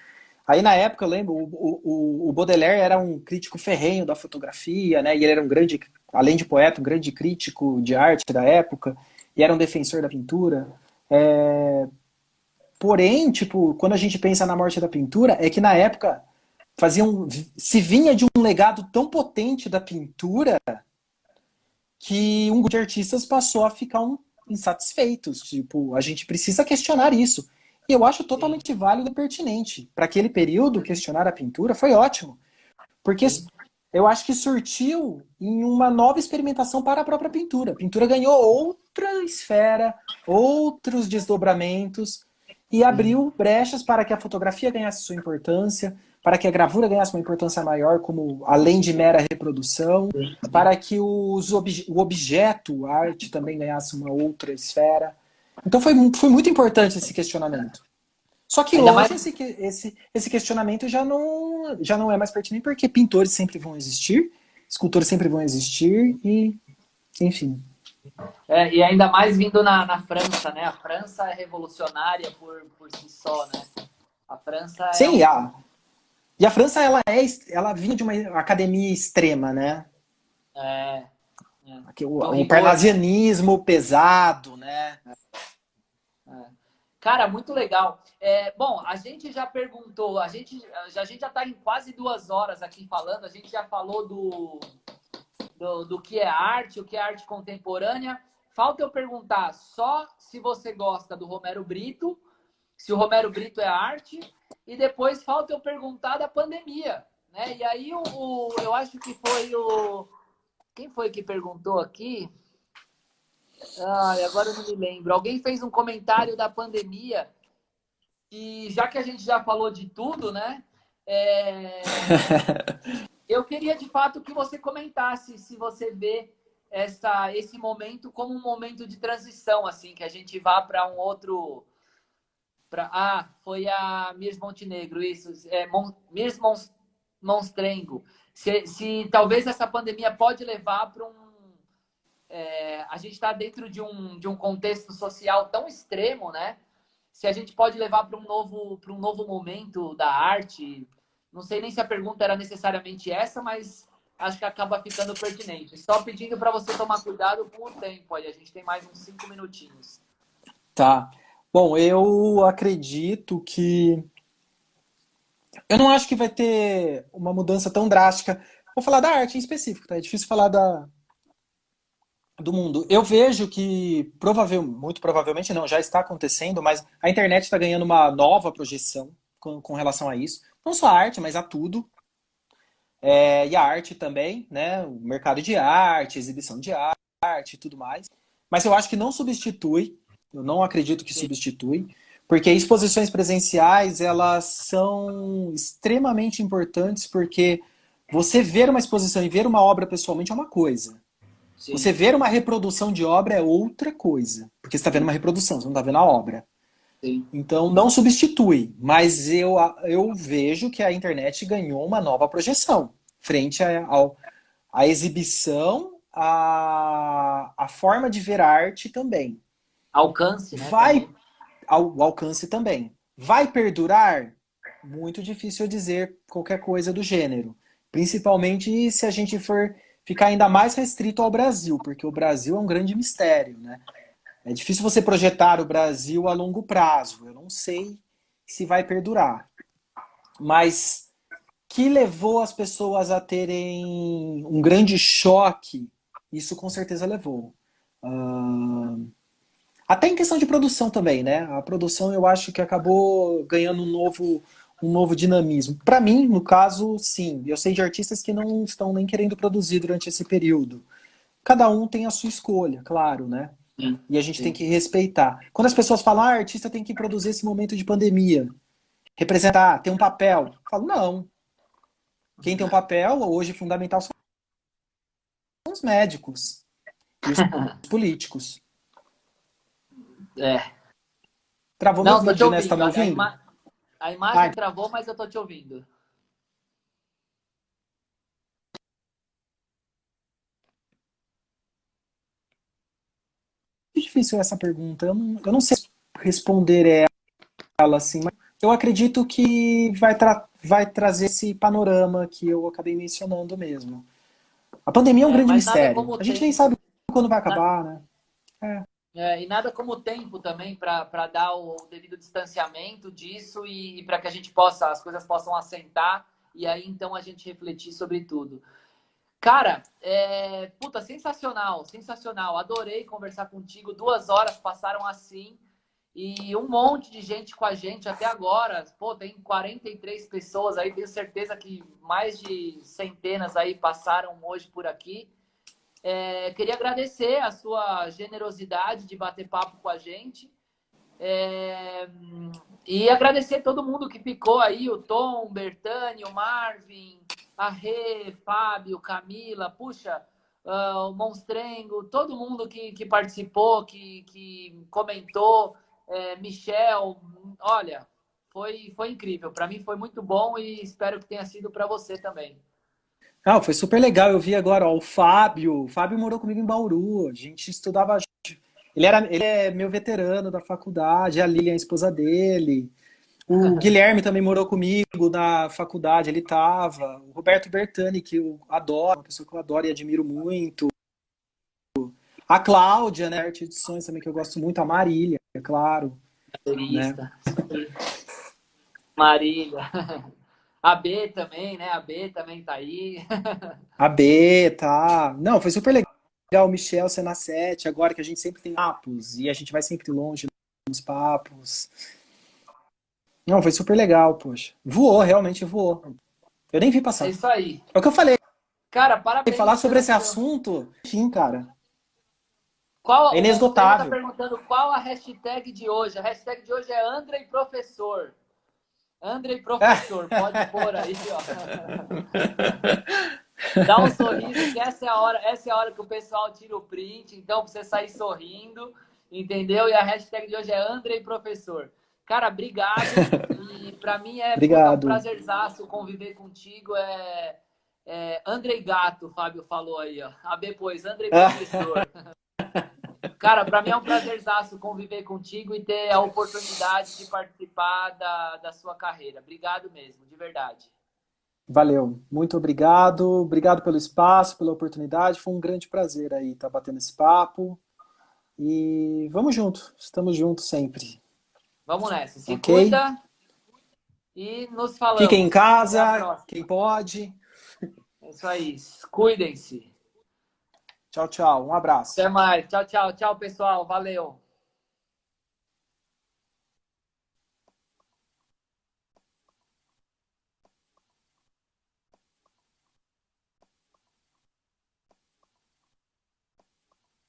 Aí na época eu lembro, o Baudelaire era um crítico ferrenho da fotografia, né? E ele era um grande, além de poeta, um grande crítico de arte da época, e era um defensor da pintura. Porém, tipo, quando a gente pensa na morte da pintura, é que na época se vinha de um legado tão potente da pintura que um grupo de artistas passou a ficar insatisfeitos. Tipo, a gente precisa questionar isso. E eu acho sim, totalmente válido e pertinente. Para aquele período, questionar a pintura foi ótimo. Porque sim. eu acho que surtiu em uma nova experimentação para a própria pintura. A pintura ganhou outra esfera, outros desdobramentos e Sim. abriu brechas para que a fotografia ganhasse sua importância, para que a gravura ganhasse uma importância maior, como além de mera reprodução, para que o objeto, a arte, também ganhasse uma outra esfera. Então foi muito importante esse questionamento. Só que Ainda mais. hoje esse questionamento já não é mais pertinente porque pintores sempre vão existir, escultores sempre vão existir e, enfim. E ainda mais vindo na França, né? A França é revolucionária por si só, né? A França é Sim, e a França ela vinha de uma academia extrema, né? é, é, Aqui, do o rigor, né? parnasianismo pesado, né? É. Cara, muito legal. Bom, a gente já perguntou, a gente já está em quase 2 horas aqui falando, a gente já falou do que é arte, o que é arte contemporânea. Falta eu perguntar só se você gosta do Romero Brito, se o Romero Brito é arte, e depois falta eu perguntar da pandemia, né? E aí eu acho que foi o quem foi que perguntou aqui? Agora eu não me lembro. Alguém fez um comentário da pandemia e já que a gente já falou de tudo, né? Eu queria de fato que você comentasse se você vê esse momento como um momento de transição, assim, que a gente vá para um outro. Foi a Mirs Montenegro, isso. Mirs Monstrengo. Se talvez essa pandemia pode levar para um. A gente está dentro de um contexto social tão extremo, né? Se a gente pode levar para um novo momento da arte. Não sei nem se a pergunta era necessariamente essa, mas acho que acaba ficando pertinente. Só pedindo para você tomar cuidado com o tempo aí. A gente tem mais uns 5 minutinhos. Tá. Bom, eu acredito que. Eu não acho que vai ter uma mudança tão drástica. Vou falar da arte em específico, tá? É difícil falar do mundo. Eu vejo que muito provavelmente não, já está acontecendo, mas a internet está ganhando uma nova projeção com relação a isso. Não só a arte, mas a tudo. E a arte também, né? O mercado de arte, exibição de arte e tudo mais. Mas eu acho que não substitui, eu não acredito que Sim, substitui, porque exposições presenciais, elas são extremamente importantes, porque você ver uma exposição e ver uma obra pessoalmente é uma coisa. sim, Você ver uma reprodução de obra é outra coisa, porque você está vendo uma reprodução, você não está vendo a obra. sim. Então, não substitui, mas eu vejo que a internet ganhou uma nova projeção frente à exibição, à forma de ver arte também. Alcance, né, Vai também. ao alcance também. Vai perdurar? Muito difícil eu dizer qualquer coisa do gênero. Principalmente se a gente for ficar ainda mais restrito ao Brasil, porque o Brasil é um grande mistério, né? É difícil você projetar o Brasil a longo prazo. Eu não sei se vai perdurar. Mas que levou as pessoas a terem um grande choque, isso com certeza levou. Até em questão de produção também, né? A produção eu acho que acabou ganhando um novo dinamismo. Para mim, no caso, sim. Eu sei de artistas que não estão nem querendo produzir durante esse período. Cada um tem a sua escolha, claro, né? Sim, E a gente tem sim. que respeitar. Quando as pessoas falam, ah, artista tem que produzir esse momento de pandemia, representar, ter um papel. Eu falo, não. Quem tem um papel hoje fundamental são os médicos e os políticos. É. Travou meu Não, tô te vídeo, né? Você tá ouvindo. me ouvindo? A Ah, imagem travou, mas eu tô te ouvindo. é difícil essa pergunta. Eu não sei responder ela assim, mas eu acredito que vai trazer esse panorama que eu acabei mencionando mesmo. A pandemia é um É, grande mas nada mistério. como o A gente nem sabe tempo. quando vai na- acabar, né? É. e nada como o tempo também para dar o devido distanciamento disso e para que a gente possa, as coisas possam assentar e aí então a gente refletir sobre tudo. Cara, puta, sensacional, sensacional. Adorei conversar contigo. 2 horas passaram assim e um monte de gente com a gente até agora. Pô, tem 43 pessoas aí. Tenho certeza que mais de centenas aí passaram hoje por aqui. Queria agradecer a sua generosidade de bater papo com a gente. É, e agradecer todo mundo que ficou aí, o Tom, o Bertani, o Marvin, a Rê, Fábio, Camila, puxa, o Monstrengo, todo mundo que participou, que comentou, Michel, olha, foi incrível. Para mim foi muito bom e espero que tenha sido para você também. Ah, foi super legal. Eu vi agora, ó, o Fábio morou comigo em Bauru. A gente estudava. Ele é meu veterano da faculdade, a Lilian, a esposa dele. O Guilherme também morou comigo na faculdade, ele estava. O Roberto Bertani, que eu adoro, uma pessoa que eu adoro e admiro muito. A Cláudia, né, Arte Edições também, que eu gosto muito. A Marília, é claro, né? Baterista, Marília, a B também, né? A B também tá aí. A B, tá. Não, foi super legal. O Michel Senacete, agora que a gente sempre tem papos e a gente vai sempre longe nos papos. Não, foi super legal, poxa. Voou, realmente voou. Eu nem vi É passar. isso aí. É o que eu falei, Cara, parabéns falar sobre pelo esse seu. assunto, enfim, cara, Qual, é o Monstrengo tá inesgotável. perguntando qual a hashtag de hoje. A hashtag de hoje é Andrei Professor. Andrei Professor, pode pôr aí, ó. Dá um sorriso, que essa é a hora que o pessoal tira o print, então pra você sair sorrindo, entendeu? E a hashtag de hoje é Andrei Professor. Cara, obrigado. E pra mim puta, um Obrigado. prazerzaço conviver contigo. Andrei Gato, o Fábio falou aí, ó. A B, pois, Andrei Professor. Cara, para mim é um prazerzaço conviver contigo e ter a oportunidade de participar da sua carreira. Obrigado mesmo, de verdade. Valeu, muito obrigado. Obrigado pelo espaço, pela oportunidade. Foi um grande prazer aí estar batendo esse papo. E vamos junto, estamos juntos sempre, Vamos nessa. Se ok? cuida e nos Fiquem em falamos. Até a casa, quem próxima. pode. É isso aí. Cuidem-se. Tchau, tchau. Um Até abraço. mais. Tchau, tchau. Tchau, pessoal. Valeu.